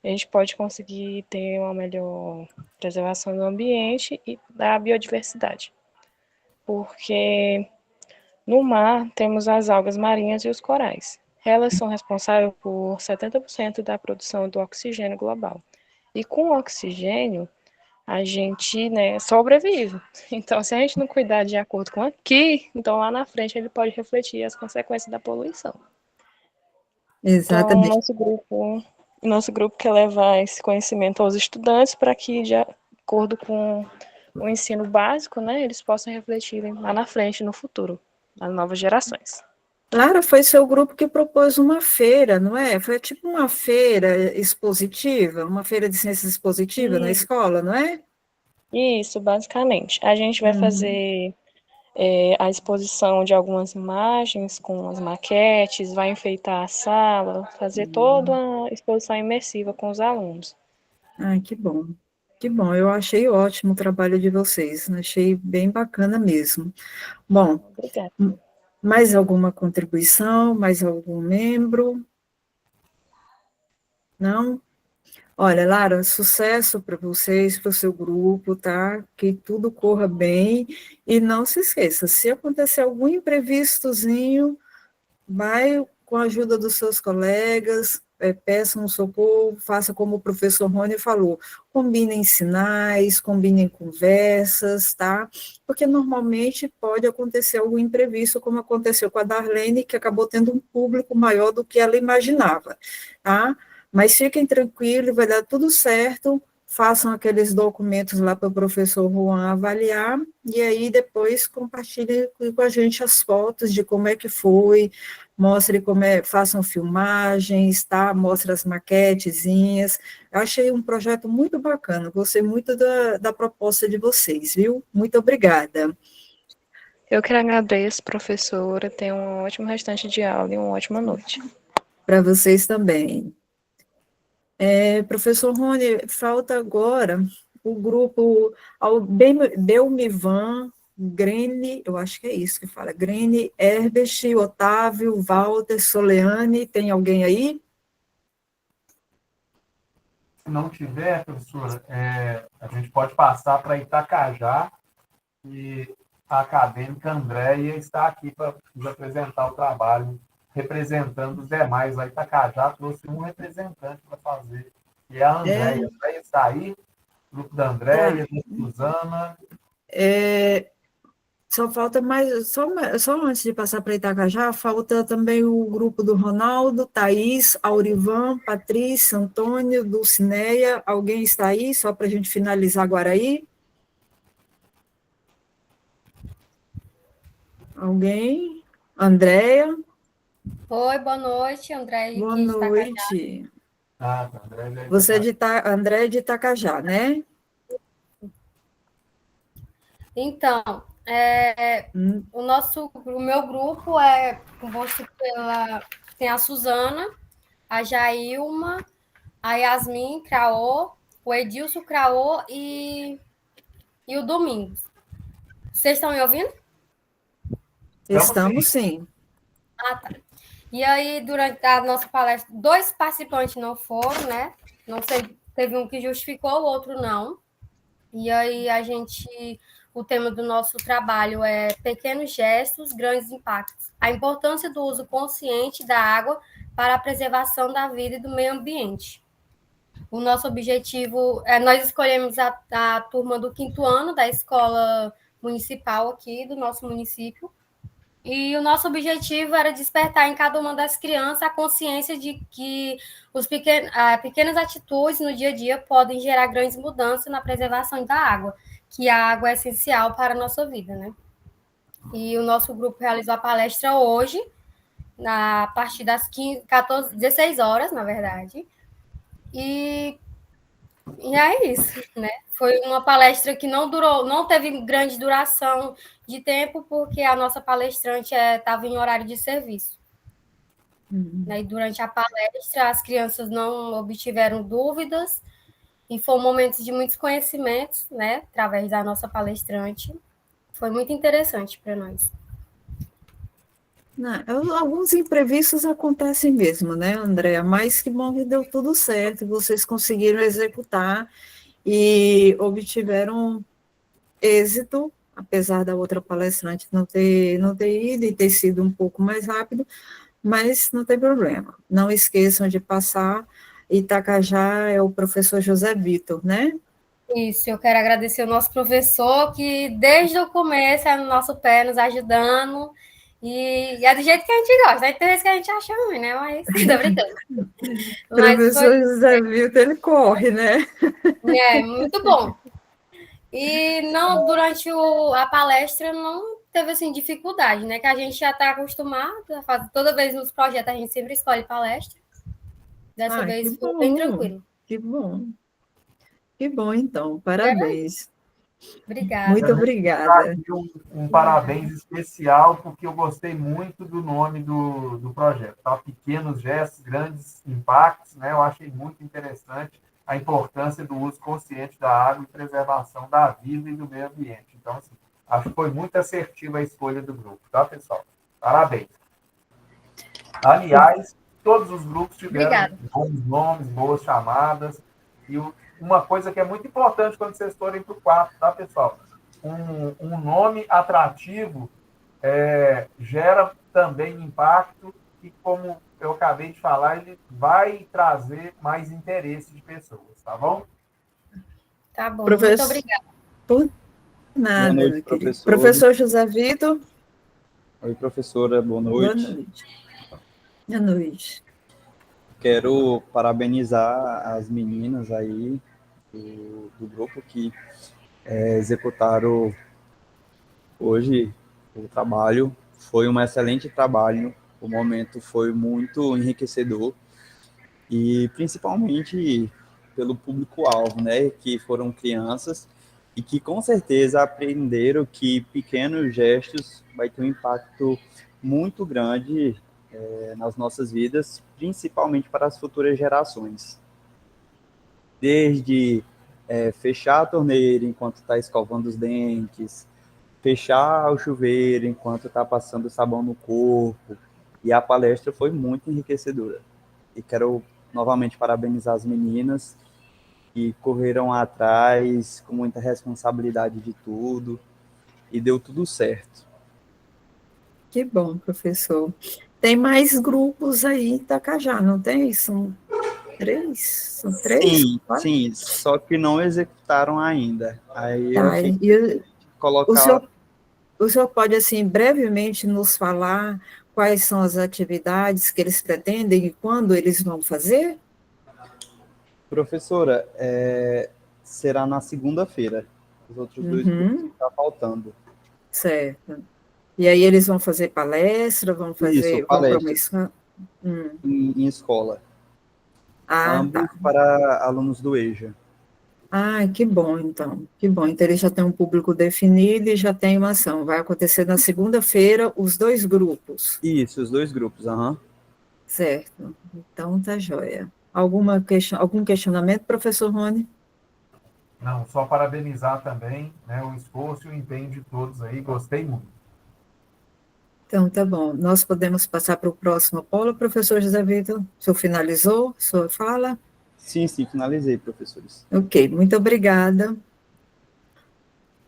a gente pode conseguir ter uma melhor preservação do ambiente e da biodiversidade. Porque no mar temos as algas marinhas e os corais. elas são responsáveis por 70% da produção do oxigênio global. E com o oxigênio, a gente, né, sobrevive. Então, se a gente não cuidar de acordo com aqui, então lá na frente ele pode refletir as consequências da poluição. Então, Exatamente. nosso grupo quer levar esse conhecimento aos estudantes para que, de acordo com o ensino básico, né, eles possam refletir lá na frente, no futuro, nas novas gerações. Lara, foi seu grupo que propôs uma feira, não é? Foi tipo uma feira expositiva, uma feira de ciências expositiva na escola, não é? Isso, basicamente. A gente vai fazer a exposição de algumas imagens com as maquetes, vai enfeitar a sala, fazer toda uma exposição imersiva com os alunos. Ai, que bom. Que bom, eu achei ótimo o trabalho de vocês, achei bem bacana mesmo. Bom, Obrigada. mais alguma contribuição, mais algum membro? Não? Olha, Lara, sucesso para vocês, para o seu grupo, tá? Que tudo corra bem e não se esqueça, se acontecer algum imprevistozinho, vai com a ajuda dos seus colegas, peça um socorro, faça como o professor Rony falou, combinem sinais, combinem conversas, tá? Porque normalmente pode acontecer algum imprevisto, como aconteceu com a Darlene, que acabou tendo um público maior do que ela imaginava, tá? Mas fiquem tranquilos, vai dar tudo certo, façam aqueles documentos lá para o professor Juan avaliar, e aí depois compartilhem com a gente as fotos de como é que foi, mostre como façam filmagens, tá? Mostre as maquetezinhas. Eu achei um projeto muito bacana, gostei muito da proposta de vocês, viu? Muito obrigada. Eu que agradeço, professora, tenha um ótimo restante de aula e uma ótima noite. Para vocês também. Professor Rony, falta agora o grupo Belmivan, Grene, eu acho que é isso que fala, Grene, Herbert, Otávio, Walter, Soleane, tem alguém aí? Se não tiver, professora, a gente pode passar para Itacajá, e a acadêmica Andréia está aqui para nos apresentar o trabalho, representando os demais. A Itacajá trouxe um representante para fazer, que é a Andréia. A Andréia está aí, grupo da Andréia, da Suzana. Só falta mais, só antes de passar para Itacajá, falta também o grupo do Ronaldo, Thaís, Aurivan, Patrícia, Antônio, Dulcineia. Alguém está aí, só para a gente finalizar Guaraí? Alguém? Andréia? Oi, boa noite, André. Boa noite. Você André de Itacajá, né? Então, o meu grupo composto tem a Suzana, a Jailma, a Yasmin Craô, o Edilson Craô e o Domingos. Vocês estão me ouvindo? Estamos sim. Ah, tá. E aí, durante a nossa palestra, 2 participantes não foram, né? Não sei, teve um que justificou, o outro não. E aí, o tema do nosso trabalho é pequenos gestos, grandes impactos. A importância do uso consciente da água para a preservação da vida e do meio ambiente. O nosso objetivo nós escolhemos a turma do 5º ano da escola municipal aqui do nosso município. E o nosso objetivo era despertar em cada uma das crianças a consciência de que pequenas atitudes no dia a dia podem gerar grandes mudanças na preservação da água, que a água é essencial para a nossa vida, né? E o nosso grupo realizou a palestra hoje, a partir das 16 horas, na verdade. E é isso, né? Foi uma palestra que não teve grande duração de tempo, porque a nossa palestrante estava em horário de serviço. E durante a palestra, as crianças não obtiveram dúvidas, e foi um momento de muitos conhecimentos, né? Através da nossa palestrante. Foi muito interessante para nós. Alguns imprevistos acontecem mesmo, né, Andréa? Mas que bom que deu tudo certo, vocês conseguiram executar e obtiveram êxito, apesar da outra palestrante não ter ido e ter sido um pouco mais rápido, mas não tem problema. Não esqueçam de passar. Itacajá é o professor José Vitor, né? Isso, eu quero agradecer o nosso professor, que desde o começo é no nosso pé, nos ajudando, e é do jeito que a gente gosta, né? Tem vezes que a gente acha ruim, né? Mas tô brincando. Mas Professor foi José Vitor, ele corre, né? muito bom. E não, durante a palestra não teve assim dificuldade, né? Que a gente já está acostumado a fazer. Toda vez nos projetos a gente sempre escolhe palestra. Dessa Ah, que vez foi bem bom, tranquilo. que bom. Que bom, então. Era Parabéns. Obrigada. Muito obrigada. Aqui um parabéns especial, porque eu gostei muito do nome do projeto. Tá? Pequenos gestos, grandes impactos, né? Eu achei muito interessante a importância do uso consciente da água e preservação da vida e do meio ambiente. Então, assim, acho que foi muito assertiva a escolha do grupo, tá, pessoal? Parabéns. Aliás, todos os grupos tiveram bons nomes, boas chamadas, e uma coisa que é muito importante quando vocês forem para o quarto, tá, pessoal? Um nome atrativo gera também impacto e, como eu acabei de falar, ele vai trazer mais interesse de pessoas, tá bom? Tá bom, Professor... muito obrigada. Por nada, boa noite, meu querido. professor. Professor José Vitor. Oi, professora, boa noite. Boa noite. Boa noite. Quero parabenizar as meninas aí do grupo que executaram hoje o trabalho. Foi um excelente trabalho, o momento foi muito enriquecedor e principalmente pelo público-alvo, né, que foram crianças e que com certeza aprenderam que pequenos gestos vai ter um impacto muito grande nas nossas vidas, principalmente para as futuras gerações. Desde fechar a torneira enquanto está escovando os dentes, fechar o chuveiro enquanto está passando sabão no corpo, e a palestra foi muito enriquecedora. E quero novamente parabenizar as meninas que correram atrás com muita responsabilidade de tudo, e deu tudo certo. Que bom, professor. Tem mais grupos aí em Itacajá, não tem? São três? São três? Sim, só que não executaram ainda. Aí eu Tá, achei e colocar... O senhor pode, assim, brevemente nos falar quais são as atividades que eles pretendem e quando eles vão fazer? Professora, será na segunda-feira. Os outros dois grupos estão faltando. Certo. E aí eles vão fazer palestra, vão fazer... Isso, palestra. Em escola. Ambos para alunos do EJA. Ah, que bom, então. Que bom. Então, ele já tem um público definido e já tem uma ação. Vai acontecer na segunda-feira, os dois grupos. Isso, os dois grupos, Certo. Então, tá joia. Algum questionamento, professor Rony? Não, só parabenizar também, né, o esforço e o empenho de todos aí. Gostei muito. Então, tá bom. Nós podemos passar para o próximo polo, professor José Vitor? O senhor finalizou sua fala? Sim, finalizei, professores. Ok, muito obrigada.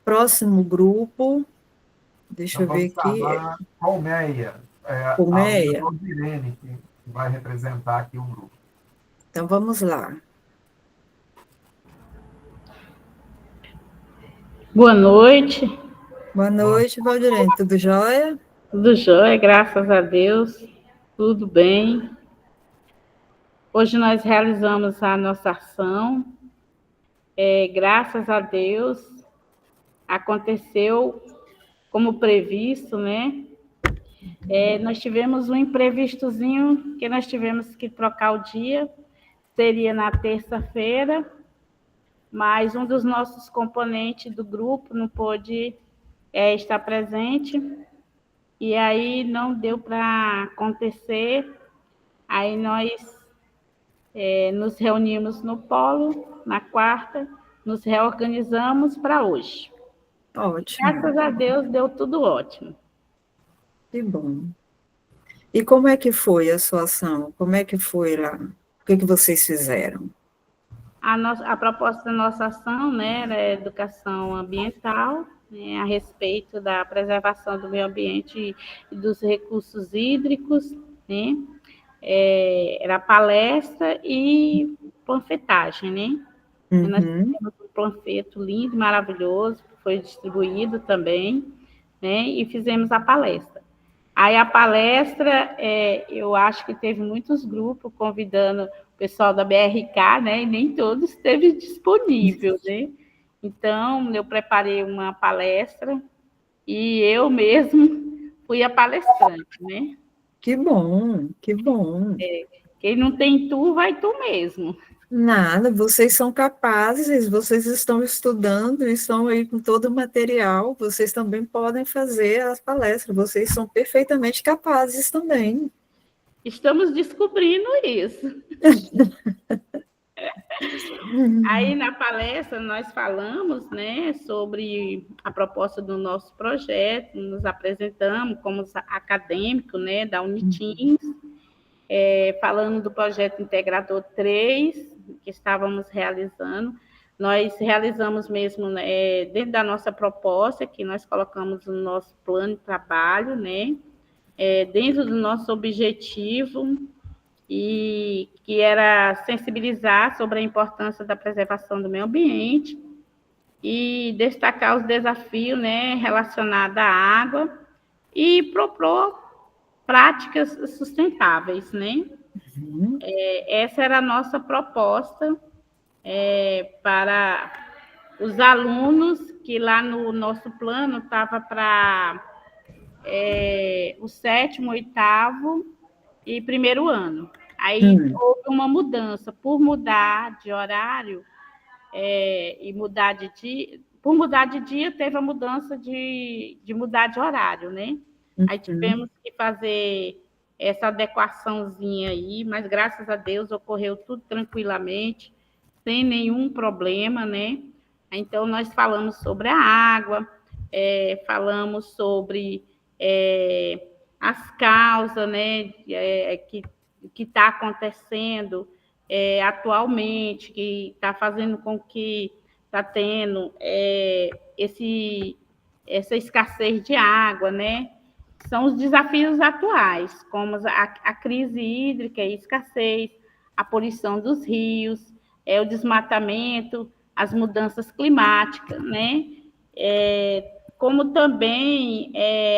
Próximo grupo, deixa eu ver aqui. Colmeia. Colmeia. A Irene, que vai representar aqui o grupo. Então, vamos lá. Boa noite. Boa noite, Valdirene. Tudo jóia? Tudo jóia, graças a Deus. Tudo bem. Hoje nós realizamos a nossa ação. Graças a Deus, aconteceu como previsto, né? Nós tivemos um imprevistozinho, que nós tivemos que trocar o dia. Seria na terça-feira, mas um dos nossos componentes do grupo não pôde estar presente, e aí não deu para acontecer. Aí nós nos reunimos no polo, na quarta, nos reorganizamos para hoje. Ótimo. Graças a Deus, deu tudo ótimo. Que bom. E como é que foi a sua ação? Como é que foi lá? O que vocês fizeram? A proposta da nossa ação, né, era educação ambiental, né, a respeito da preservação do meio ambiente e dos recursos hídricos. né? Era palestra e panfletagem, né? Nós fizemos um panfleto lindo, maravilhoso, foi distribuído também, né? E fizemos a palestra. Aí a palestra, eu acho que teve muitos grupos convidando o pessoal da BRK, né? E nem todos esteve disponível, né? Então, eu preparei uma palestra e eu mesmo fui a palestrante, né? Que bom, que bom. Quem não tem tu, vai tu mesmo. Nada, vocês são capazes, vocês estão estudando, estão aí com todo o material, vocês também podem fazer as palestras, vocês são perfeitamente capazes também. Estamos descobrindo isso. Aí, na palestra, nós falamos, né, sobre a proposta do nosso projeto, nos apresentamos como acadêmico, né, da Unitins, falando do projeto Integrador 3, que estávamos realizando. Nós realizamos mesmo, né, dentro da nossa proposta, que nós colocamos no nosso plano de trabalho, né, dentro do nosso objetivo, e que era sensibilizar sobre a importância da preservação do meio ambiente e destacar os desafios, né, relacionados à água e propor práticas sustentáveis, né? Essa era a nossa proposta para os alunos, que lá no nosso plano estava para o 7º, 8º e 1º ano. Aí houve uma mudança, por mudar de horário e mudar de dia, por mudar de dia, teve a mudança de mudar de horário, né? Aí tivemos que fazer essa adequaçãozinha aí, mas graças a Deus ocorreu tudo tranquilamente, sem nenhum problema, né? Então, nós falamos sobre a água, falamos sobre as causas, né, que está acontecendo atualmente, que está fazendo com que está tendo essa escassez de água, né? São os desafios atuais, como a crise hídrica e escassez, a poluição dos rios, o desmatamento, as mudanças climáticas, né? Como também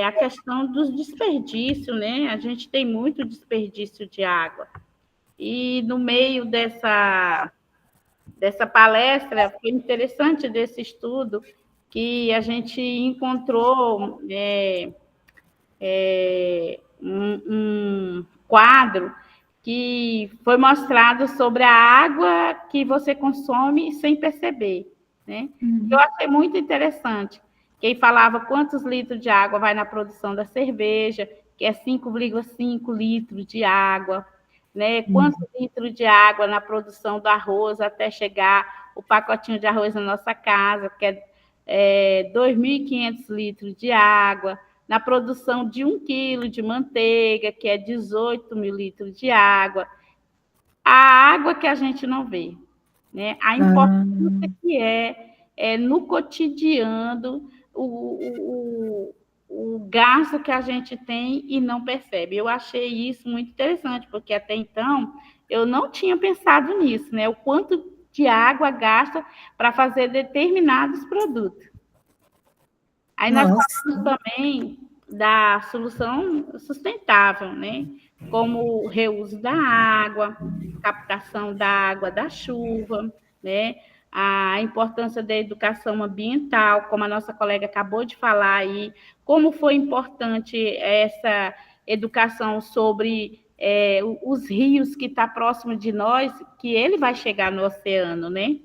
a questão dos desperdícios, né? A gente tem muito desperdício de água. E no meio dessa palestra, foi interessante desse estudo que a gente encontrou um quadro que foi mostrado sobre a água que você consome sem perceber, né? Eu achei muito interessante. Quem falava quantos litros de água vai na produção da cerveja, que é 5,5 litros de água, né? Quantos litros de água na produção do arroz até chegar o pacotinho de arroz na nossa casa, que é 2.500 litros de água, na produção de 1 quilo de manteiga, que é 18.000 litros de água. A água que a gente não vê, né? A importância que é no cotidiano, o gasto que a gente tem e não percebe. Eu achei isso muito interessante, porque até então eu não tinha pensado nisso, né? O quanto de água gasta para fazer determinados produtos. Aí nós falamos também da solução sustentável, né? Como o reuso da água, captação da água da chuva, né? A importância da educação ambiental, como a nossa colega acabou de falar aí, como foi importante essa educação sobre os rios que está próximo de nós, que ele vai chegar no oceano, né?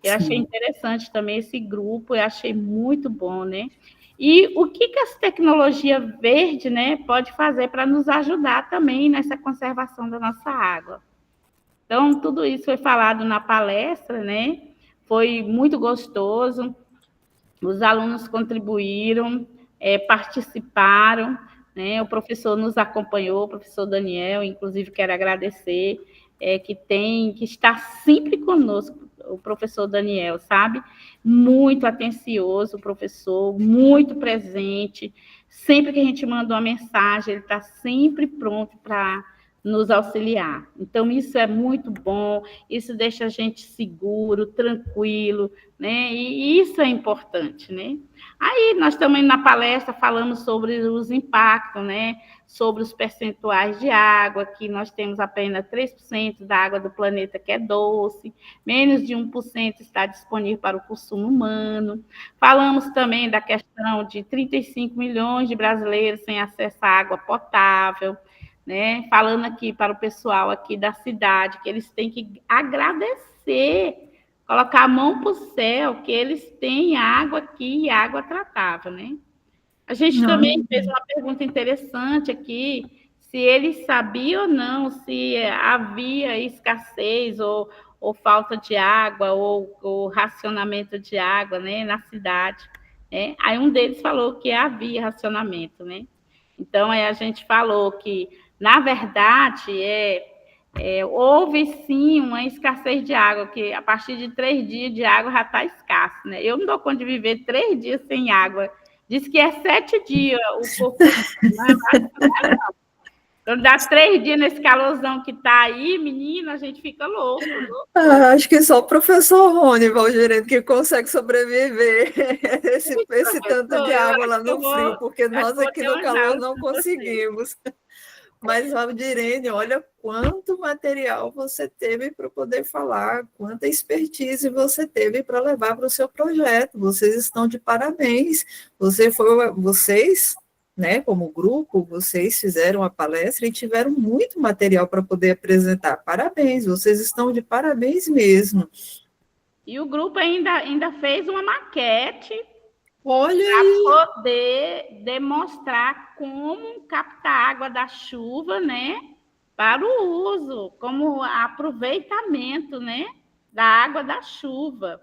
Eu achei interessante também esse grupo, eu achei muito bom, né? E o que as tecnologias verdes, né, pode fazer para nos ajudar também nessa conservação da nossa água. Então, tudo isso foi falado na palestra, né? Foi muito gostoso, os alunos contribuíram, participaram, né? O professor nos acompanhou, o professor Daniel, inclusive quero agradecer, que está sempre conosco, o professor Daniel, sabe? Muito atencioso, o professor, muito presente, sempre que a gente manda uma mensagem, ele está sempre pronto para nos auxiliar. Então, isso é muito bom, isso deixa a gente seguro, tranquilo, né? E isso é importante, né? Aí, nós também na palestra falamos sobre os impactos, né? Sobre os percentuais de água, que nós temos apenas 3% da água do planeta que é doce, menos de 1% está disponível para o consumo humano. Falamos também da questão de 35 milhões de brasileiros sem acesso à água potável, né? Falando aqui para o pessoal aqui da cidade, que eles têm que agradecer, colocar a mão para o céu, que eles têm água aqui e água tratável, né? A gente também fez uma pergunta interessante aqui, se eles sabiam ou não se havia escassez ou falta de água ou racionamento de água, né, na cidade, né? Aí um deles falou que havia racionamento, né? Então, aí a gente falou que, na verdade, houve sim uma escassez de água, que a partir de 3 dias de água já está escasso, né? Eu não dou conta de viver 3 dias sem água. Diz que é 7 dias o corpo. Não. Quando dá 3 dias nesse calorzão que está aí, menina, a gente fica louco. Acho que só o professor Rony, Valdirene, que consegue sobreviver esse tanto de água lá no frio, porque nós aqui no calor não conseguimos. Mas, Valdirene, olha quanto material você teve para poder falar, quanta expertise você teve para levar para o seu projeto. Vocês estão de parabéns. Vocês, né, como grupo, vocês fizeram a palestra e tiveram muito material para poder apresentar. Parabéns, vocês estão de parabéns mesmo. E o grupo ainda fez uma maquete para poder demonstrar como captar água da chuva, né, para o uso, como aproveitamento, né, da água da chuva.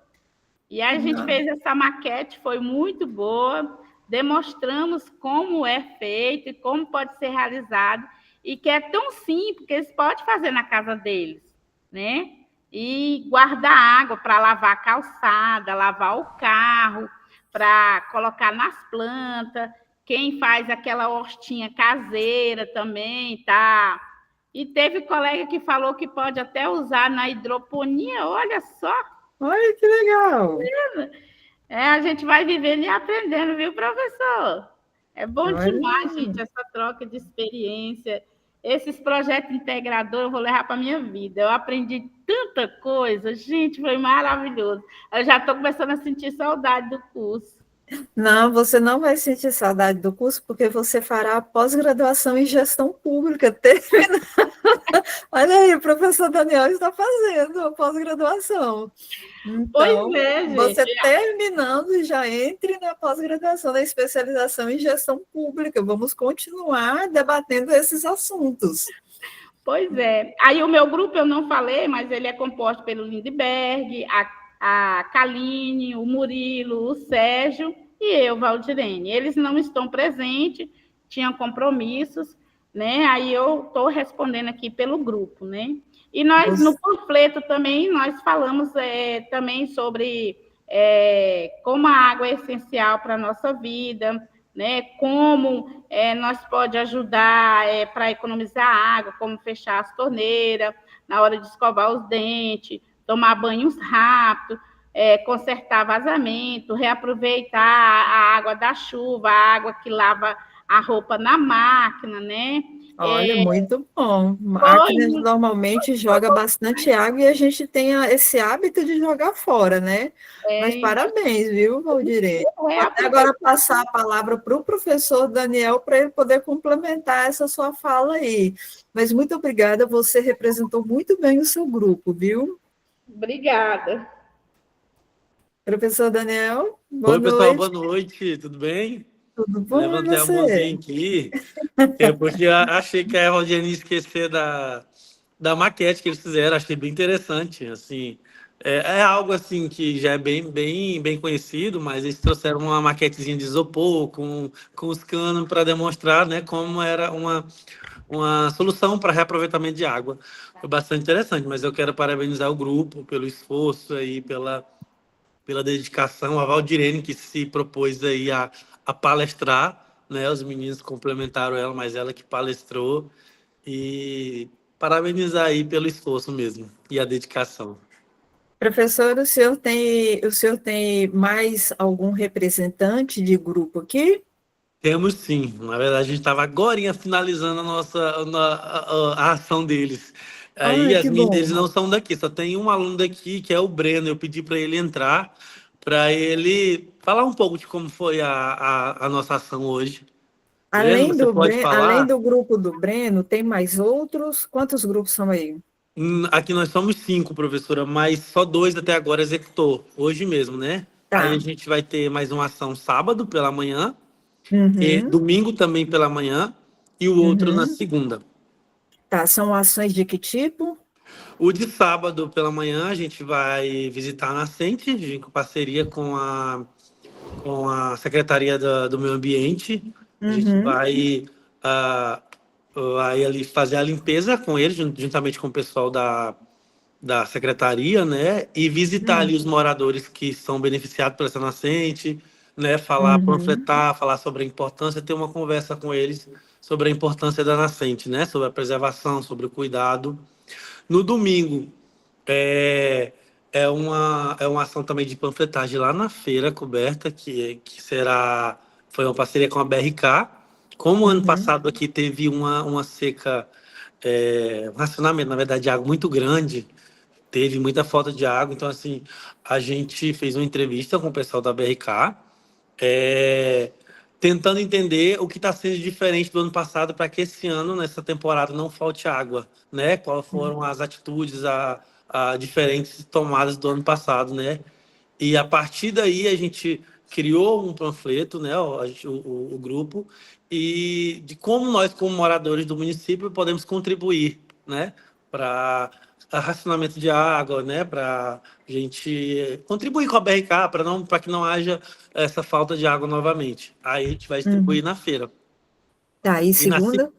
E a gente fez essa maquete, foi muito boa, demonstramos como é feito e como pode ser realizado, e que é tão simples que eles podem fazer na casa deles, né? E guardar água para lavar a calçada, lavar o carro, para colocar nas plantas. Quem faz aquela hortinha caseira também, tá? E teve colega que falou que pode até usar na hidroponia, olha só. Olha que legal. A gente vai vivendo e aprendendo, viu, professor? É bom demais, gente, essa troca de experiência. Esses projetos integradores eu vou levar para a minha vida. Eu aprendi tanta coisa, gente, foi maravilhoso. Eu já estou começando a sentir saudade do curso. Não, você não vai sentir saudade do curso, porque você fará a pós-graduação em gestão pública. Olha aí, o professor Daniel está fazendo a pós-graduação. Então, pois é, gente. Você terminando, já entre na pós-graduação da especialização em gestão pública. Vamos continuar debatendo esses assuntos. Pois é. Aí o meu grupo eu não falei, mas ele é composto pelo Lindbergh, a Kaline, o Murilo, o Sérgio e eu, Valdirene. Eles não estão presentes, tinham compromissos, né? Aí eu estou respondendo aqui pelo grupo, né? E nós, no panfleto também, nós falamos também sobre como a água é essencial para a nossa vida, né? Como nós pode ajudar para economizar água, como fechar as torneiras na hora de escovar os dentes, tomar banhos rápidos, consertar vazamento, reaproveitar a água da chuva, a água que lava a roupa na máquina, né? Olha, muito bom. Máquinas normalmente joga bastante água e a gente tem esse hábito de jogar fora, né? Mas parabéns, viu, Valdirene? Vou até agora passar a palavra para o professor Daniel para ele poder complementar essa sua fala aí. Mas muito obrigada, você representou muito bem o seu grupo, viu? Obrigada. Professor Daniel, boa noite. Oi, pessoal, boa noite, tudo bem? Tudo bom, levantei a mãozinha aqui, porque eu achei que a Valdirene ia esquecer da maquete que eles fizeram, achei bem interessante, assim, é algo assim que já é bem conhecido, mas eles trouxeram uma maquetezinha de isopor com os canos para demonstrar, né, como era uma solução para reaproveitamento de água. Foi bastante interessante, mas eu quero parabenizar o grupo pelo esforço aí, pela dedicação, a Valdirene que se propôs aí a palestrar, né? Os meninos complementaram ela, mas ela que palestrou. e parabenizar aí pelo esforço mesmo e a dedicação. Professor, o senhor tem mais algum representante de grupo aqui? Temos sim. Na verdade, a gente estava agorinha finalizando a ação deles. Aí Ai, as que meninas deles bom. não são daqui, só tem um aluno daqui, que é o Breno. Eu pedi para ele entrar, para ele falar um pouco de como foi a nossa ação hoje. Breno, você pode Além falar? do grupo do Breno, tem mais outros? Quantos grupos são aí? Aqui nós somos 5, professora, mas só 2 até agora executou, hoje mesmo, né? Aí a Tá. gente vai ter mais uma ação sábado pela manhã, e Uhum, domingo também pela manhã, e o outro na uhum. segunda. Tá, são ações de que tipo? O de sábado pela manhã a gente vai visitar a nascente, em parceria com a Secretaria do Meio Ambiente. A gente Uhum, ah, vai ali fazer a limpeza com eles, juntamente com o pessoal da secretaria, né? E visitar ali os moradores que são beneficiados por essa nascente, né? Falar, uhum, panfletar, falar sobre a importância, ter uma conversa com eles sobre a importância da nascente, né? Sobre a preservação, sobre o cuidado. No domingo, é, é uma ação também de panfletagem lá na feira coberta, que foi uma parceria com a BRK. Como ano uhum, passado aqui teve uma seca, um racionamento, na verdade, de água muito grande, teve muita falta de água, então assim, a gente fez uma entrevista com o pessoal da BRK, é, tentando entender o que está sendo diferente do ano passado para que esse ano, nessa temporada, não falte água, né? Quais foram as atitudes a diferentes tomadas do ano passado, né? E a partir daí a gente criou um panfleto, né? O grupo, e de como nós, como moradores do município, podemos contribuir, né? Para racionamento de água, né? Para a gente contribuir com a BRK, para que não haja essa falta de água novamente. Aí a gente vai distribuir uhum. na feira. Tá, e E, segunda?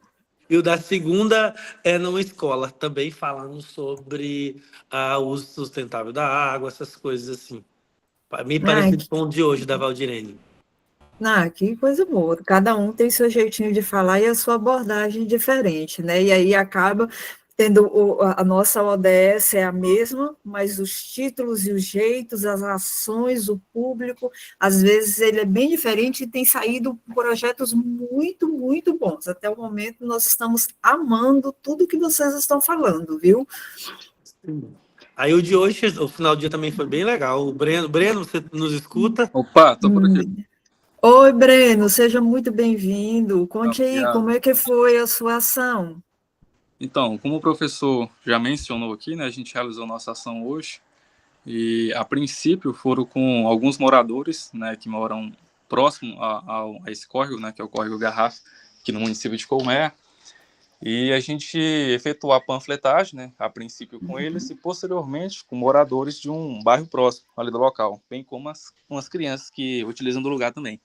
e o da segunda é numa escola, também falando sobre o uso sustentável da água, essas coisas assim. Me Ah, parecido com o de hoje, da Valdirene. que coisa boa. Cada um tem seu jeitinho de falar e a sua abordagem diferente, né? E aí acaba tendo a nossa ODS é a mesma, mas os títulos e os jeitos, as ações, o público, às vezes ele é bem diferente e tem saído projetos muito, muito bons. Até o momento nós estamos amando tudo que vocês estão falando, viu? Aí o de hoje, o final do dia também foi bem legal. Breno, você nos escuta? Opa, tô por aqui. Oi, Breno, seja muito bem-vindo. Tá, Conte aí, como obrigado. é que foi a sua ação? Então, como o professor já mencionou aqui, né, a gente realizou nossa ação hoje e, a princípio, foram com alguns moradores, né, que moram próximo a esse córrego, né, que é o Córrego Garrafa, aqui no município de Colmeia, e a gente efetuou a panfletagem, né, a princípio com eles e, posteriormente, com moradores de um bairro próximo ali do local, bem como as crianças que utilizam do lugar também.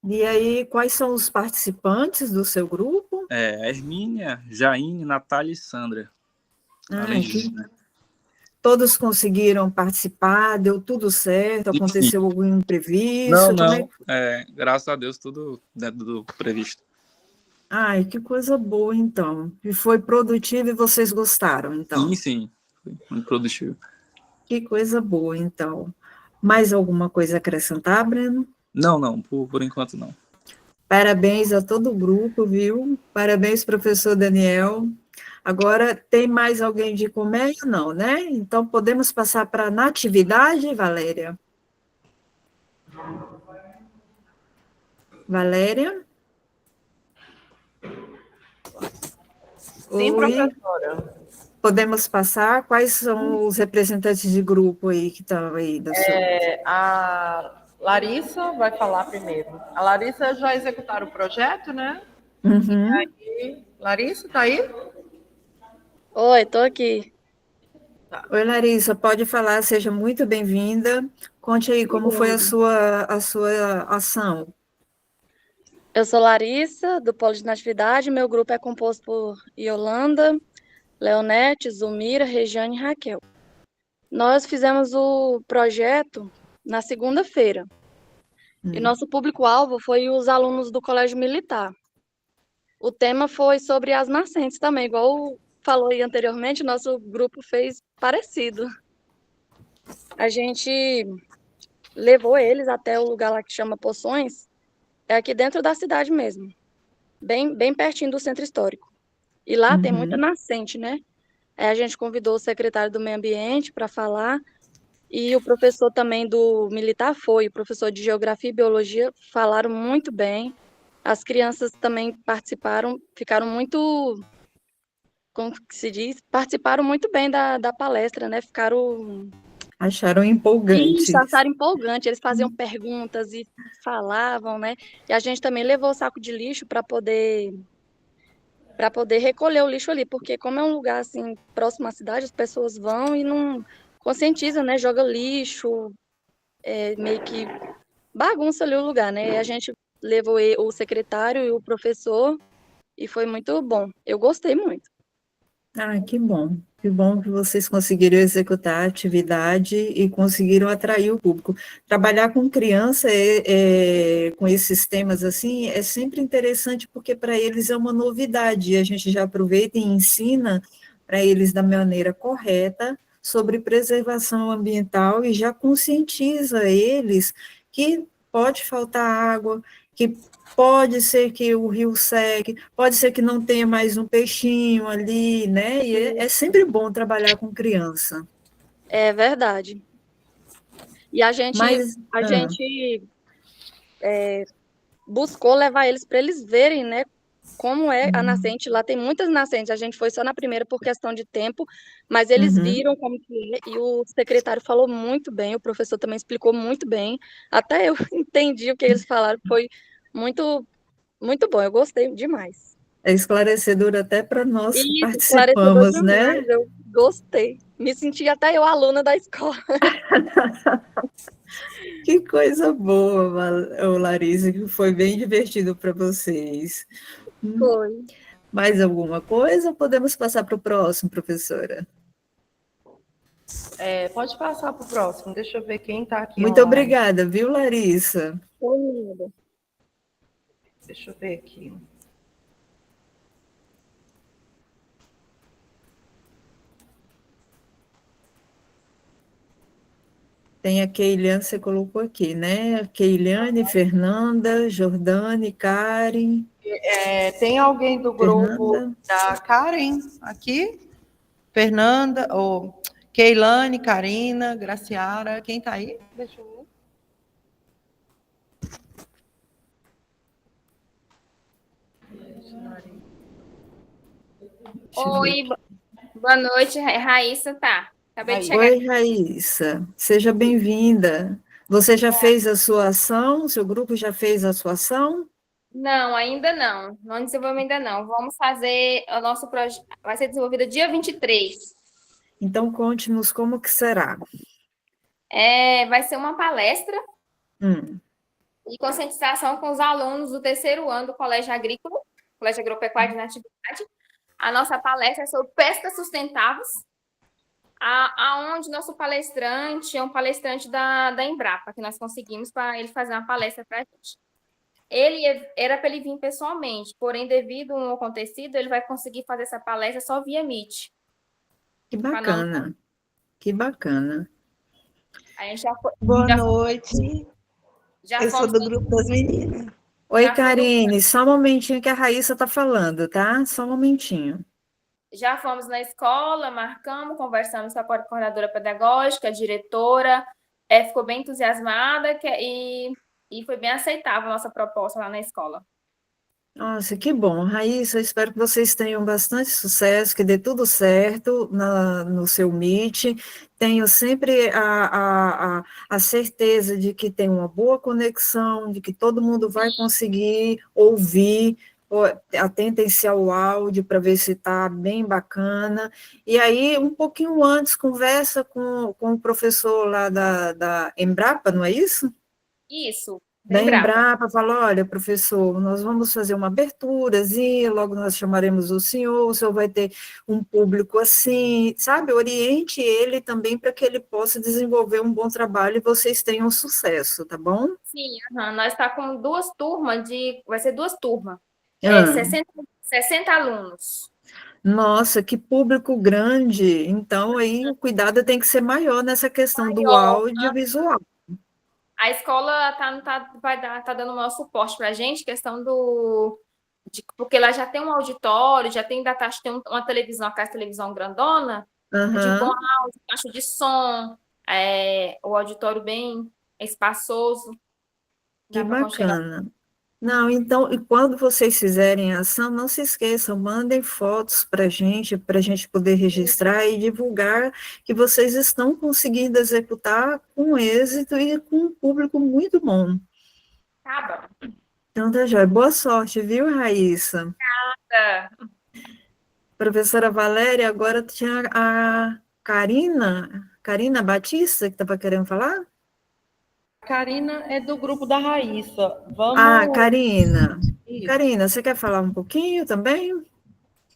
E aí, quais são os participantes do seu grupo? Hermínia, Jaine, Natália e Sandra. Além disso, né? Todos conseguiram participar, deu tudo certo, Sim. aconteceu algum imprevisto? Não. Graças a Deus, tudo dentro do previsto. Ai, que coisa boa, então. E foi produtivo e vocês gostaram, então. Sim. Foi muito produtivo. Que coisa boa, então. Mais alguma coisa a acrescentar, Breno? Não, por enquanto não. Parabéns a todo o grupo, viu? Parabéns, professor Daniel. Agora, tem mais alguém de Colmeia? Não, né? Então, podemos passar para a Natividade, Valéria? Valéria? Sim, Oi. professora. Podemos passar? Quais são os representantes de grupo aí que estão aí da sua? A Larissa vai falar primeiro. A Larissa já executaram o projeto, né? Uhum. Aí, Larissa, tá aí? Oi, tô aqui. Tá. Oi, Larissa, pode falar, seja muito bem-vinda. Conte aí como foi a sua ação. Eu sou Larissa, do Polo de Natividade. Meu grupo é composto por Yolanda, Leonete, Zulmira, Regiane e Raquel. Nós fizemos o projeto na segunda-feira. E nosso público-alvo foi os alunos do Colégio Militar. o tema foi sobre as nascentes também, igual falou aí anteriormente, nosso grupo fez parecido. A gente levou eles até o lugar lá que chama Poções, é aqui dentro da cidade mesmo, bem pertinho do centro histórico. E lá tem muita nascente, né? Aí a gente convidou o secretário do Meio Ambiente para falar, e o professor também do militar foi, o professor de Geografia e Biologia, falaram muito bem. As crianças também participaram, ficaram muito, como que se diz? Participaram muito bem da palestra, né? Acharam empolgante. Isso, acharam empolgante. Eles faziam perguntas e falavam, né? E a gente também levou o saco de lixo para poder recolher o lixo ali, porque como é um lugar assim próximo à cidade, as pessoas vão e não conscientizam, né? Joga lixo, meio que bagunça ali o lugar, né? E a gente levou o secretário e o professor e foi muito bom. Eu gostei muito. Ah, que bom. Que bom que vocês conseguiram executar a atividade e conseguiram atrair o público. Trabalhar com criança, com esses temas assim, é sempre interessante porque para eles é uma novidade. A gente já aproveita e ensina para eles da maneira correta sobre preservação ambiental e já conscientiza eles que pode faltar água, que pode ser que o rio seque, pode ser que não tenha mais um peixinho ali, né? E é sempre bom trabalhar com criança. É verdade. E a gente buscou levar eles para eles verem, né? Como é a nascente. Lá tem muitas nascentes. A gente foi só na primeira por questão de tempo, mas eles viram como que é, e o secretário falou muito bem, o professor também explicou muito bem. Até eu entendi o que eles falaram, foi muito, muito bom. Eu gostei demais. É esclarecedor até para nós que esclarecedor participamos, demais, né? eu gostei. Me senti até eu aluna da escola. Que coisa boa, Larissa, que foi bem divertido para vocês. Foi. Mais alguma coisa ou podemos passar para o próximo, professora? Pode passar para o próximo, deixa eu ver quem está aqui Muito online. obrigada, viu, Larissa? Deixa eu ver aqui. Tem a Keiliane, você colocou aqui, né? Keiliane, Fernanda, Jordane, Karen. Tem alguém do grupo Fernanda. da Karen aqui? Fernanda, ou Keilane, Karina, Graciara, quem está aí? Deixa eu ver. Oi, boa noite, Raíssa, tá? Acabei de chegar. Oi, Raíssa, seja bem-vinda. Você já fez a sua ação? Seu grupo já fez a sua ação? Não, ainda não. Não desenvolvemos ainda não. Vamos fazer o nosso projeto. Vai ser desenvolvido dia 23. Então, conte-nos como que será. Vai ser uma palestra e conscientização com os alunos do terceiro ano do Colégio Agrícola, Colégio Agropecuário de Natividade. A nossa palestra é sobre pescas sustentáveis, aonde nosso palestrante é um palestrante da Embrapa, que nós conseguimos para ele fazer uma palestra para a gente. Ele era para ele vir pessoalmente, porém, devido ao acontecido, ele vai conseguir fazer essa palestra só via Meet. Que bacana, que bacana. A gente já foi, Boa noite. Eu sou do grupo das meninas. Oi, Karine, só um momentinho que a Raíssa está falando, tá? Só um momentinho. Já fomos na escola, marcamos, conversamos com a coordenadora pedagógica, a diretora, ficou bem entusiasmada e foi bem aceitável a nossa proposta lá na escola. Nossa, que bom. Raíssa, eu espero que vocês tenham bastante sucesso, que dê tudo certo no seu Meet. Tenho sempre a certeza de que tem uma boa conexão, de que todo mundo vai conseguir ouvir. Atentem-se ao áudio para ver se está bem bacana. E aí, um pouquinho antes, conversa com o professor lá da Embrapa, não é isso? Isso. Da Embrapa, fala, olha, professor, nós vamos fazer uma aberturazinha, logo nós chamaremos o senhor vai ter um público assim, sabe? Oriente ele também para que ele possa desenvolver um bom trabalho e vocês tenham sucesso, tá bom? Sim, nós estamos com vai ser duas turmas, 60 60 alunos. Nossa, que público grande. Então, aí o cuidado tem que ser maior nessa questão do Maior, audiovisual. A escola tá dando o maior suporte para a gente, questão porque lá já tem um auditório, já tem tem uma televisão, a casa de televisão grandona, de bom áudio, caixa de som, o auditório bem espaçoso. Que Dá para aconchegar. bacana. Não, então, e quando vocês fizerem a ação, não se esqueçam, mandem fotos para a gente poder registrar e divulgar que vocês estão conseguindo executar com êxito e com um público muito bom. Tá bom. Então, tá joia. Boa sorte, viu, Raíssa? Obrigada. Professora Valéria, agora tinha a Karina Batista, que estava querendo falar? Karina é do grupo da Raíssa. Vamos... Karina. Isso. Karina, você quer falar um pouquinho também?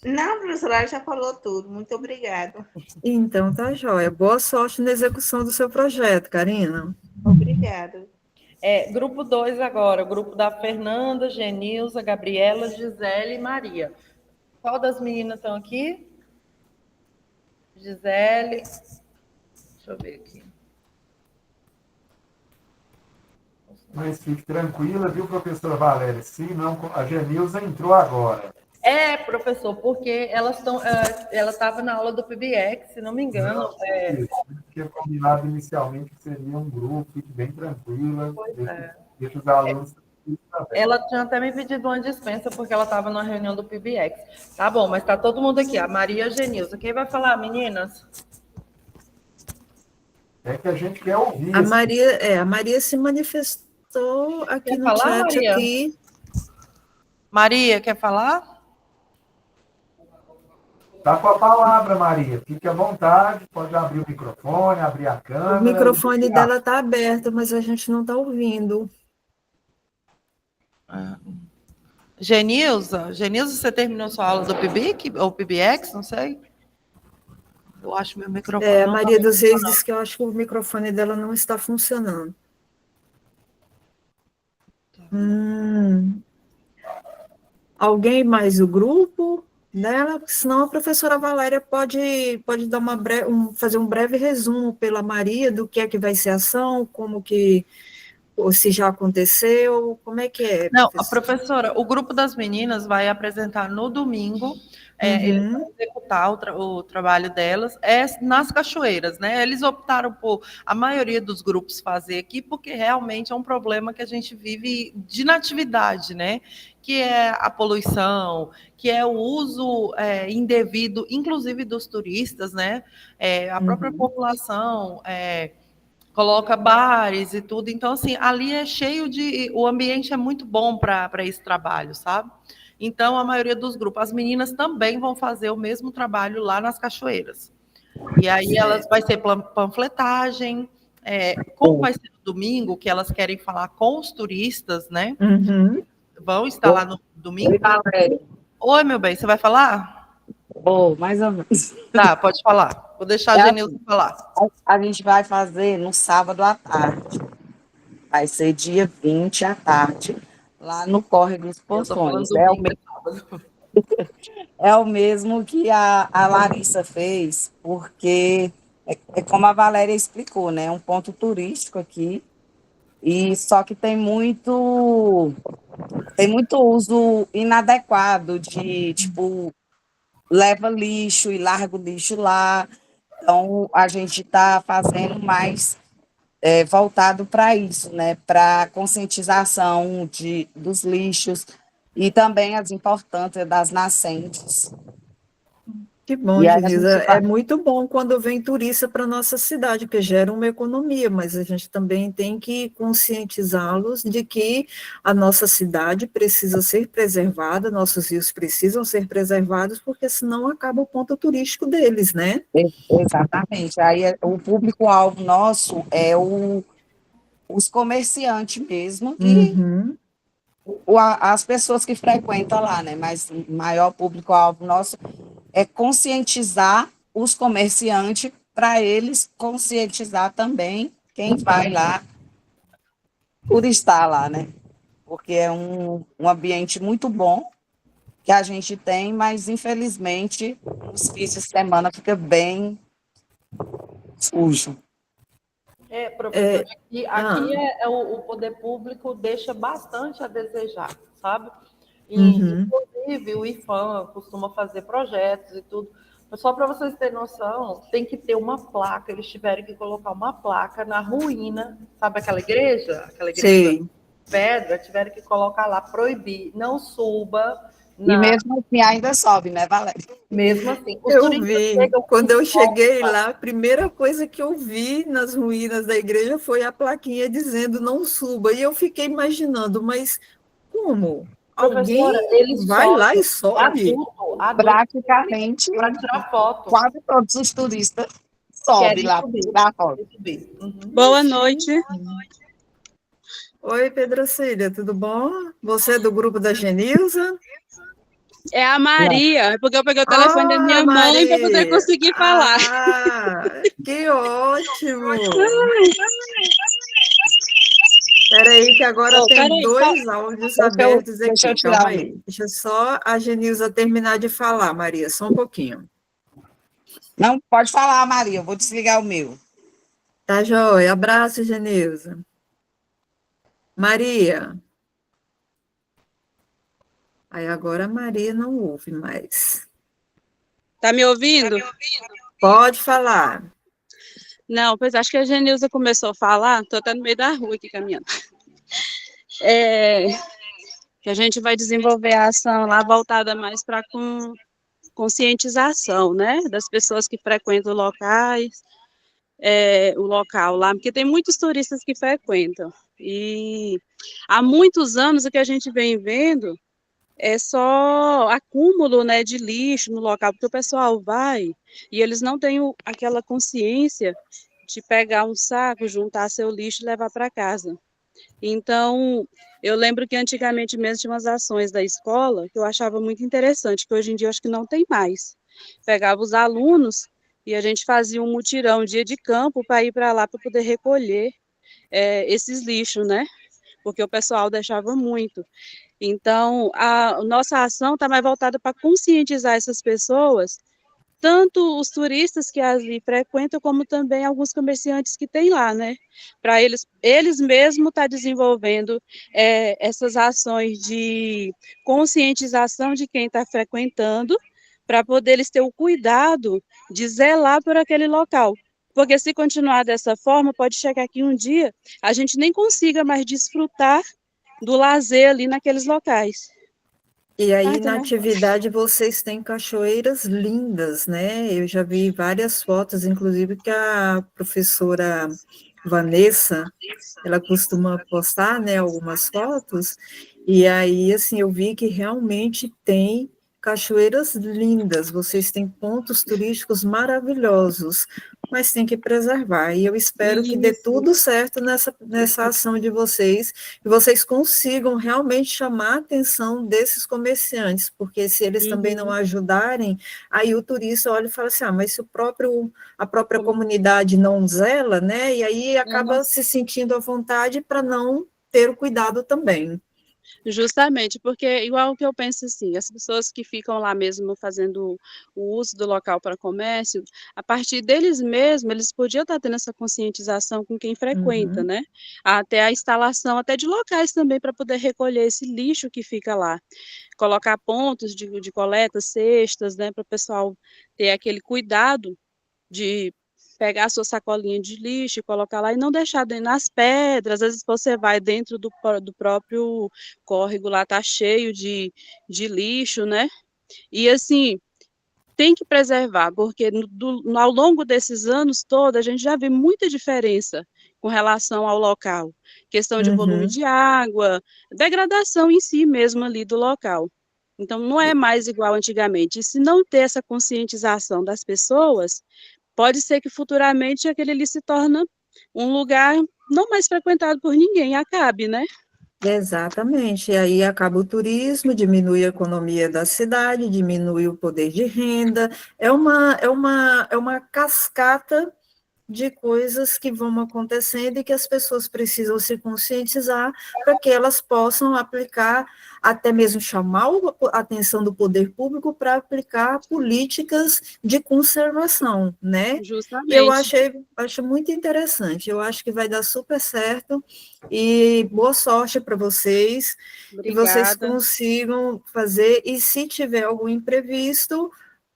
Não, professora, já falou tudo. Muito obrigada. Então, tá joia. Boa sorte na execução do seu projeto, Karina. Obrigada. Grupo 2 agora, o grupo da Fernanda, Genilza, Gabriela, Gisele e Maria. Qual das meninas estão aqui? Gisele. Deixa eu ver aqui. Mas fique tranquila, viu, professora Valéria? Se não, a Genilza entrou agora. Professor, porque ela estava na aula do PBX, se não me engano. Tinha combinado inicialmente que seria um grupo, fique bem tranquila. Deixa os alunos. Ela tinha até me pedido uma dispensa, porque ela estava na reunião do PBX. Tá bom, mas está todo mundo aqui, a Maria e a Genilza. Quem vai falar, meninas? É que a gente quer ouvir. A Maria se manifestou aqui Quer no falar, chat. Maria? Aqui. Maria, quer falar? Está com a palavra, Maria. Fique à vontade, pode abrir o microfone, abrir a câmera. O microfone dela está aberto, mas a gente não está ouvindo. Genilza, você terminou sua aula do PBIC ou PBX? Não sei. Eu acho meu microfone. A Maria dos Reis disse que eu acho que o microfone dela não está funcionando. Alguém mais do grupo dela? Senão a professora Valéria pode dar fazer um breve resumo pela Maria do que é que vai ser a ação, como que, ou se já aconteceu, como é que é? Não, a professora, o grupo das meninas vai apresentar no domingo, eles vão executar o trabalho delas, nas cachoeiras, né? Eles optaram por a maioria dos grupos fazer aqui, porque realmente é um problema que a gente vive de natividade, né? Que é a poluição, que é o uso indevido, inclusive dos turistas, né? A própria população coloca bares e tudo. Então, assim, ali é cheio de... O ambiente é muito bom para esse trabalho, sabe? Então, a maioria dos grupos, as meninas também vão fazer o mesmo trabalho lá nas cachoeiras. E aí elas vai ser panfletagem, como vai ser no domingo, que elas querem falar com os turistas, né? Vão estar lá no domingo. Oi, Valéria. Oi, meu bem, você vai falar? Mais ou menos. Tá, pode falar. Vou deixar a Genilza falar. A gente vai fazer no sábado à tarde. Vai ser dia 20 à tarde, lá no Córrego dos Poções. É o mesmo que a Larissa fez, porque é como a Valéria explicou, né? É um ponto turístico aqui, e só que tem muito uso inadequado de, tipo, leva lixo e larga o lixo lá. Então, a gente está fazendo mais voltado para isso, né? Para conscientização dos lixos e também as importâncias das nascentes. Que bom, Genilza. É muito bom quando vem turista para a nossa cidade, porque gera uma economia, mas a gente também tem que conscientizá-los de que a nossa cidade precisa ser preservada, nossos rios precisam ser preservados, porque senão acaba o ponto turístico deles, né? Exatamente. Aí o público-alvo nosso é os comerciantes mesmo, as pessoas que frequentam lá, né? Mas o maior público-alvo nosso é conscientizar os comerciantes, para eles conscientizar também quem vai lá turistar lá, né? Porque é um ambiente muito bom que a gente tem, mas infelizmente os fins de semana fica bem sujo. Professor, aqui o poder público deixa bastante a desejar, sabe? Inclusive, o IFAM costuma fazer projetos e tudo. Mas só para vocês terem noção, tem que ter uma placa, eles tiveram que colocar uma placa na ruína, sabe aquela igreja? Aquela igreja de pedra, tiveram que colocar lá, proibir, não suba. E mesmo assim ainda sobe, né, Valéria? Mesmo assim. Eu vi, quando eu cheguei lá, a primeira coisa que eu vi nas ruínas da igreja foi a plaquinha dizendo não suba. E eu fiquei imaginando, mas como? Alguém vai lá e sobe? Praticamente, para tirar foto. Quase todos os turistas sobem lá para tirar foto. Boa noite. Oi, Pedrocília, tudo bom? Você é do grupo da Genilza? É a Maria, porque eu peguei o telefone da minha mãe para poder conseguir falar. Que ótimo! Espera aí, que agora tem dois áudios abertos aqui. Calma aí. Deixa só a Genilza terminar de falar, Maria, só um pouquinho. Não, pode falar, Maria, eu vou desligar o meu. Tá, joia. Abraço, Genilza. Maria. Aí agora a Maria não ouve mais. Tá me ouvindo? Pode falar. Não, pois acho que a Genilza começou a falar, estou até no meio da rua aqui caminhando. Que a gente vai desenvolver a ação lá voltada mais para conscientização, né, das pessoas que frequentam o local lá, porque tem muitos turistas que frequentam. E há muitos anos o que a gente vem vendo é só acúmulo, né, de lixo no local, porque o pessoal vai e eles não têm aquela consciência de pegar um saco, juntar seu lixo e levar para casa. Então, eu lembro que antigamente mesmo tinha umas ações da escola que eu achava muito interessante, que hoje em dia eu acho que não tem mais. Pegava os alunos e a gente fazia um mutirão, um dia de campo, para ir para lá para poder recolher esses lixos, né? Porque o pessoal deixava muito. Então, a nossa ação está mais voltada para conscientizar essas pessoas, tanto os turistas que ali frequentam, como também alguns comerciantes que tem lá, né? Para eles mesmos estar desenvolvendo essas ações de conscientização de quem está frequentando, para poder eles ter o cuidado de zelar por aquele local. Porque se continuar dessa forma, pode chegar que um dia a gente nem consiga mais desfrutar do lazer ali naqueles locais. E aí, na atividade, vocês têm cachoeiras lindas, né? Eu já vi várias fotos, inclusive, que a professora Vanessa, ela costuma postar, né, algumas fotos, e aí, assim, eu vi que realmente tem cachoeiras lindas, vocês têm pontos turísticos maravilhosos, mas tem que preservar, e eu espero que dê tudo certo nessa ação de vocês, e vocês consigam realmente chamar a atenção desses comerciantes, porque se eles também não ajudarem, aí o turista olha e fala assim, mas se a própria comunidade não zela, né, e aí acaba se sentindo à vontade para não ter o cuidado também. Justamente, porque igual o que eu penso assim, as pessoas que ficam lá mesmo fazendo o uso do local para comércio, a partir deles mesmos, eles podiam estar tendo essa conscientização com quem frequenta, né? Até a instalação, até de locais também, para poder recolher esse lixo que fica lá. Colocar pontos de coleta, cestas, né, para o pessoal ter aquele cuidado de pegar a sua sacolinha de lixo e colocar lá e não deixar nas pedras. Às vezes você vai dentro do próprio córrego lá, tá cheio de lixo, né? E assim, tem que preservar, porque ao longo desses anos todos, a gente já vê muita diferença com relação ao local. Questão de volume de água, degradação em si mesmo ali do local. Então, não é mais igual antigamente. E se não ter essa conscientização das pessoas, pode ser que futuramente aquele ali se torne um lugar não mais frequentado por ninguém, acabe, né? Exatamente, e aí acaba o turismo, diminui a economia da cidade, diminui o poder de renda, é uma cascata de coisas que vão acontecendo e que as pessoas precisam se conscientizar para que elas possam aplicar, até mesmo chamar a atenção do poder público para aplicar políticas de conservação, né? Eu Justamente. acho muito interessante, eu acho que vai dar super certo, e boa sorte para vocês, que vocês Obrigada. consigam fazer, e se tiver algum imprevisto,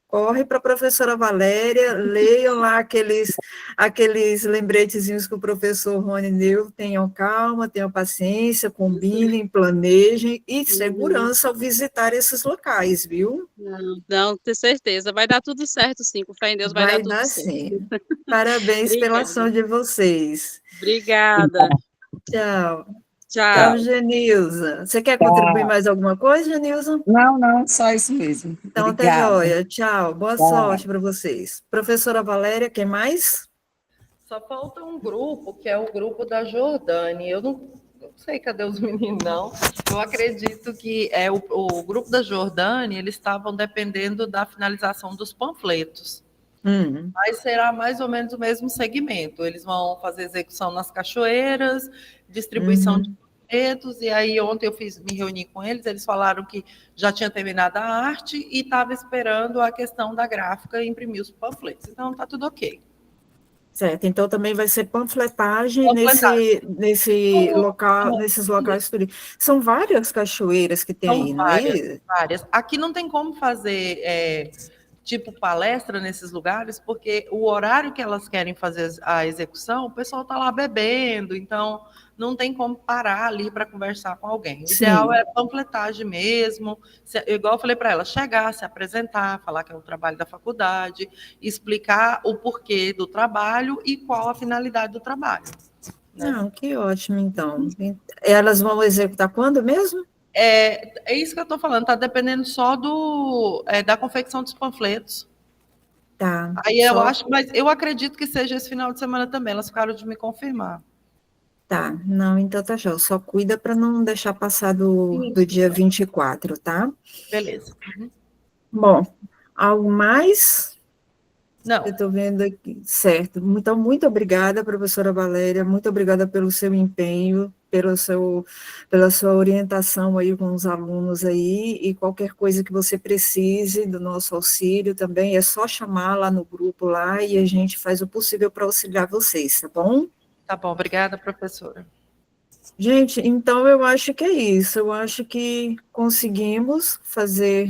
corre para a professora Valéria, leiam lá aqueles lembretezinhos que o professor Rony deu, tenham calma, tenham paciência, combinem, planejem, e segurança ao visitar esses locais, viu? Não, tenho certeza. Vai dar tudo certo, sim. Com fé em Deus vai dar Vai tudo dar certo. sim. Parabéns pela Obrigada. ação de vocês. Obrigada. Tchau. Tchau. Tchau, Genilza. Você quer Tá. contribuir mais alguma coisa, Genilza? Não, só isso mesmo. Então, tá Obrigada. joia. Tchau. Boa Tchau. sorte para vocês. Professora Valéria, quem mais? Só falta um grupo, que é o grupo da Jordane. Eu não sei cadê os meninos, não. Eu acredito que o grupo da Jordane, eles estavam dependendo da finalização dos panfletos. Mas será mais ou menos o mesmo segmento. Eles vão fazer execução nas cachoeiras, distribuição de panfletos, e aí ontem eu me reuni com eles, eles falaram que já tinha terminado a arte e estava esperando a questão da gráfica e imprimir os panfletos. Então, está tudo ok. Certo, então também vai ser panfletagem nesses locais turísticos. São várias cachoeiras que tem aí, não é isso? Várias. Aqui não tem como fazer tipo palestra nesses lugares, porque o horário que elas querem fazer a execução, o pessoal está lá bebendo, então não tem como parar ali para conversar com alguém. O ideal é panfletagem mesmo, igual eu falei para ela, chegar, se apresentar, falar que é um trabalho da faculdade, explicar o porquê do trabalho e qual a finalidade do trabalho. Né? Não, que ótimo, então. Elas vão executar quando mesmo? É isso que eu estou falando, está dependendo só da confecção dos panfletos. Tá. Aí eu acho, mas eu acredito que seja esse final de semana também, elas ficaram de me confirmar. Tá, não, então tá já. Só cuida para não deixar passar do dia 24, tá? Beleza. Bom, algo mais? Não. Eu estou vendo aqui. Certo. Então, muito obrigada, professora Valéria, muito obrigada pelo seu empenho, pela sua orientação aí com os alunos aí, e qualquer coisa que você precise do nosso auxílio também, é só chamar lá no grupo lá e a gente faz o possível para auxiliar vocês, tá bom? Tá bom, obrigada, professora. Gente, então eu acho que é isso, eu acho que conseguimos fazer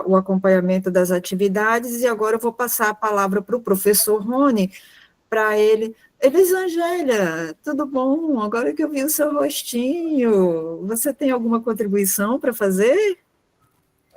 o acompanhamento das atividades, e agora eu vou passar a palavra para o professor Rony, para ele. Elisângela, tudo bom? Agora que eu vi o seu rostinho, você tem alguma contribuição para fazer?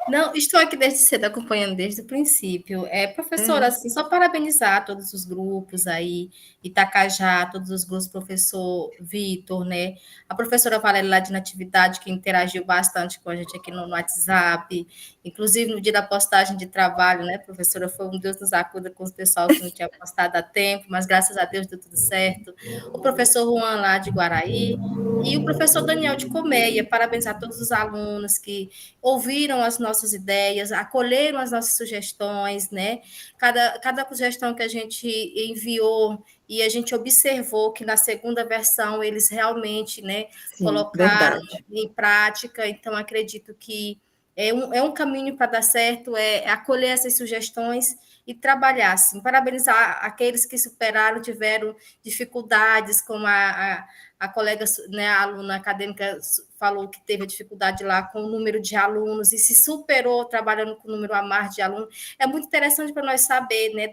Não, estou aqui desde cedo, acompanhando desde o princípio. Professora, assim, só parabenizar todos os grupos aí, Itacajá, todos os grupos, professor Vitor, né? A professora Valéria lá de Natividade, que interagiu bastante com a gente aqui no WhatsApp, inclusive no dia da postagem de trabalho, né, professora? Foi um Deus nos acuda com o pessoal que não tinha postado há tempo, mas graças a Deus deu tudo certo. O professor Juan lá de Guaraí, e o professor Daniel de Colmeia, parabenizar todos os alunos que ouviram as nossas ideias, acolheram as nossas sugestões, né? Cada sugestão que a gente enviou e a gente observou que na segunda versão eles realmente, né, colocaram em prática. Então, acredito que é um caminho para dar certo, acolher essas sugestões e trabalhar, assim. Parabenizar aqueles que superaram, tiveram dificuldades, como a colega, né, a aluna acadêmica falou que teve dificuldade lá com o número de alunos e se superou trabalhando com o número a mais de alunos. É muito interessante para nós saber, né,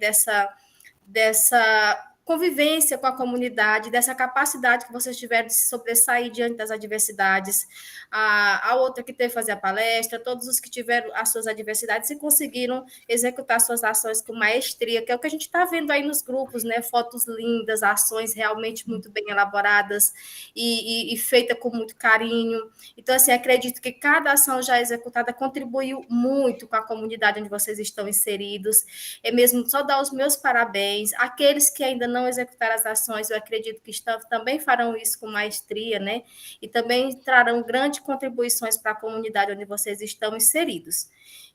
dessa convivência com a comunidade, dessa capacidade que vocês tiveram de se sobressair diante das adversidades. A outra que teve que fazer a palestra, todos os que tiveram as suas adversidades e conseguiram executar suas ações com maestria, que é o que a gente está vendo aí nos grupos, né? Fotos lindas, ações realmente muito bem elaboradas e feita com muito carinho. Então, assim, acredito que cada ação já executada contribuiu muito com a comunidade onde vocês estão inseridos. É mesmo só dar os meus parabéns. Aqueles que ainda não executaram as ações, eu acredito que também farão isso com maestria, né? E também trarão grandes contribuições para a comunidade onde vocês estão inseridos.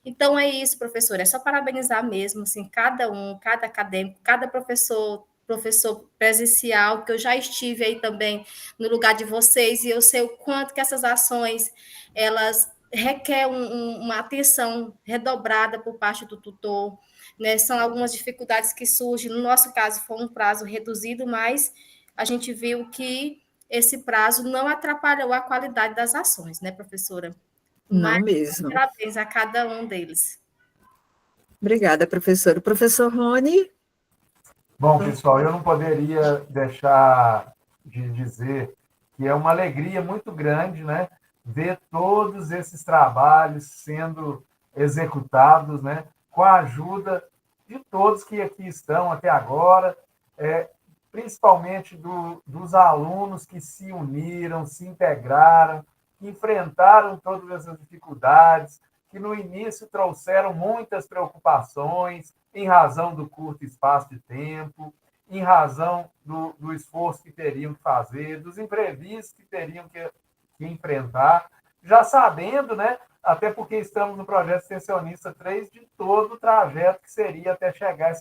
Então, é isso, professor, é só parabenizar mesmo, assim, cada um, cada acadêmico, cada professor professor presencial, porque eu já estive aí também no lugar de vocês, e eu sei o quanto que essas ações, elas requerem uma atenção redobrada por parte do tutor, né? São algumas dificuldades que surgem, no nosso caso foi um prazo reduzido, mas a gente viu que esse prazo não atrapalhou a qualidade das ações, né, professora? Não Mas mesmo. parabéns a cada um deles. Obrigada, professor. Professor Rony? Bom, pessoal, eu não poderia deixar de dizer que é uma alegria muito grande, né, ver todos esses trabalhos sendo executados, né, com a ajuda de todos que aqui estão até agora, principalmente dos alunos que se uniram, se integraram, que enfrentaram todas essas dificuldades, que no início trouxeram muitas preocupações em razão do curto espaço de tempo, em razão do esforço que teriam que fazer, dos imprevistos que teriam que enfrentar, já sabendo, né, até porque estamos no projeto extensionista 3, de todo o trajeto que seria até chegar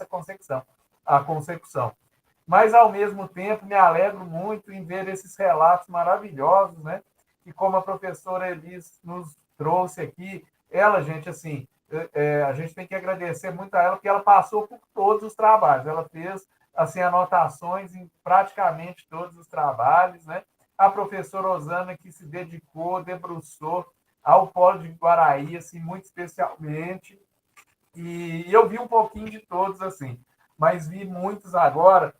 a consecução. Mas, ao mesmo tempo, me alegro muito em ver esses relatos maravilhosos, né? E como a professora Elis nos trouxe aqui, ela, gente, assim, a gente tem que agradecer muito a ela, porque ela passou por todos os trabalhos, ela fez, assim, anotações em praticamente todos os trabalhos, né? A professora Osana, que se dedicou, debruçou ao Polo de Guaraí, assim, muito especialmente, e eu vi um pouquinho de todos, assim, mas vi muitos agora,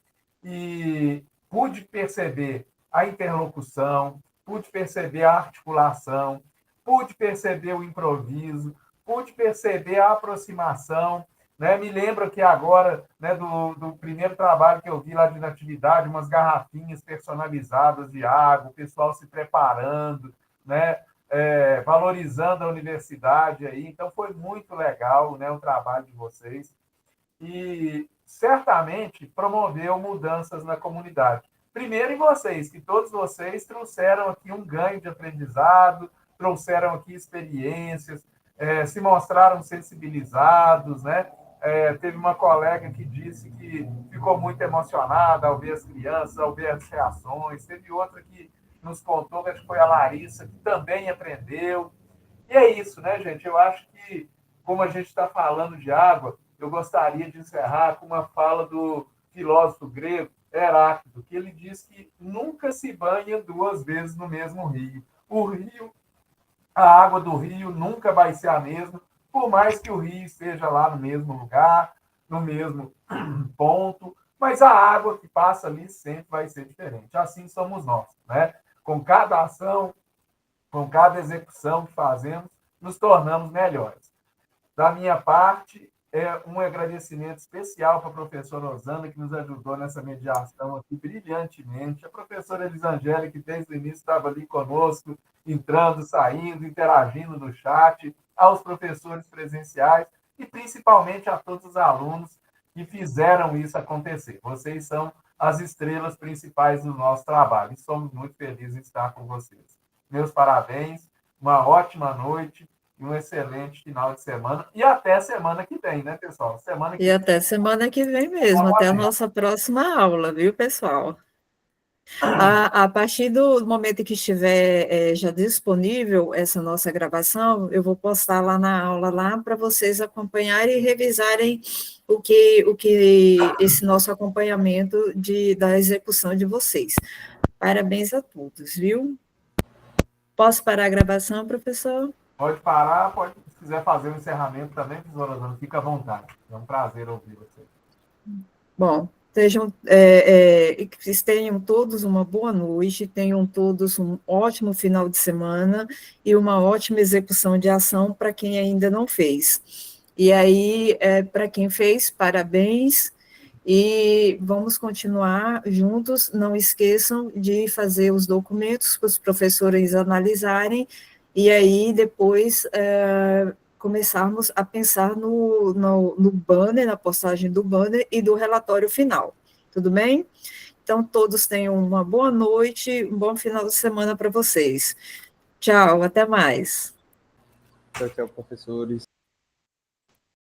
e pude perceber a interlocução, pude perceber a articulação, pude perceber o improviso, pude perceber a aproximação, né? Me lembro aqui agora, né, do primeiro trabalho que eu vi lá de natividade, umas garrafinhas personalizadas de água, o pessoal se preparando, né? Valorizando a universidade aí. Então, foi muito legal, né, o trabalho de vocês. E certamente promoveu mudanças na comunidade. Primeiro em vocês, que todos vocês trouxeram aqui um ganho de aprendizado, trouxeram aqui experiências, se mostraram sensibilizados, né? Teve uma colega que disse que ficou muito emocionada ao ver as crianças, ao ver as reações. Teve outra que nos contou, acho que foi a Larissa, que também aprendeu. E é isso, né, gente? Eu acho que, como a gente está falando de água, eu gostaria de encerrar com uma fala do filósofo grego Heráclito, que ele diz que nunca se banha duas vezes no mesmo rio. A água do rio nunca vai ser a mesma, por mais que o rio esteja lá no mesmo lugar, no mesmo ponto, mas a água que passa ali sempre vai ser diferente. Assim somos nós, né? Com cada ação, com cada execução que fazemos, nos tornamos melhores. Da minha parte, um agradecimento especial para a professora Osana, que nos ajudou nessa mediação aqui brilhantemente, a professora Elisangélia, que desde o início estava ali conosco, entrando, saindo, interagindo no chat, aos professores presenciais e principalmente a todos os alunos que fizeram isso acontecer. Vocês são as estrelas principais do nosso trabalho e somos muito felizes em estar com vocês. Meus parabéns, uma ótima noite e um excelente final de semana. E até semana que vem, né, pessoal? Até semana que vem mesmo, até a nossa próxima aula, viu, pessoal? A partir do momento que estiver já disponível essa nossa gravação, eu vou postar lá na aula lá para vocês acompanharem e revisarem o que esse nosso acompanhamento da execução de vocês. Parabéns a todos, viu? Posso parar a gravação, professor? Pode parar, se quiser fazer o encerramento também, professora Osana, fica à vontade. É um prazer ouvir você. Bom, tenham todos uma boa noite, tenham todos um ótimo final de semana e uma ótima execução de ação para quem ainda não fez. E aí, para quem fez, parabéns, e vamos continuar juntos. Não esqueçam de fazer os documentos para os professores analisarem, e aí depois começarmos a pensar no banner, na postagem do banner e do relatório final. Tudo bem? Então, todos tenham uma boa noite, um bom final de semana para vocês. Tchau, até mais. Tchau, professores.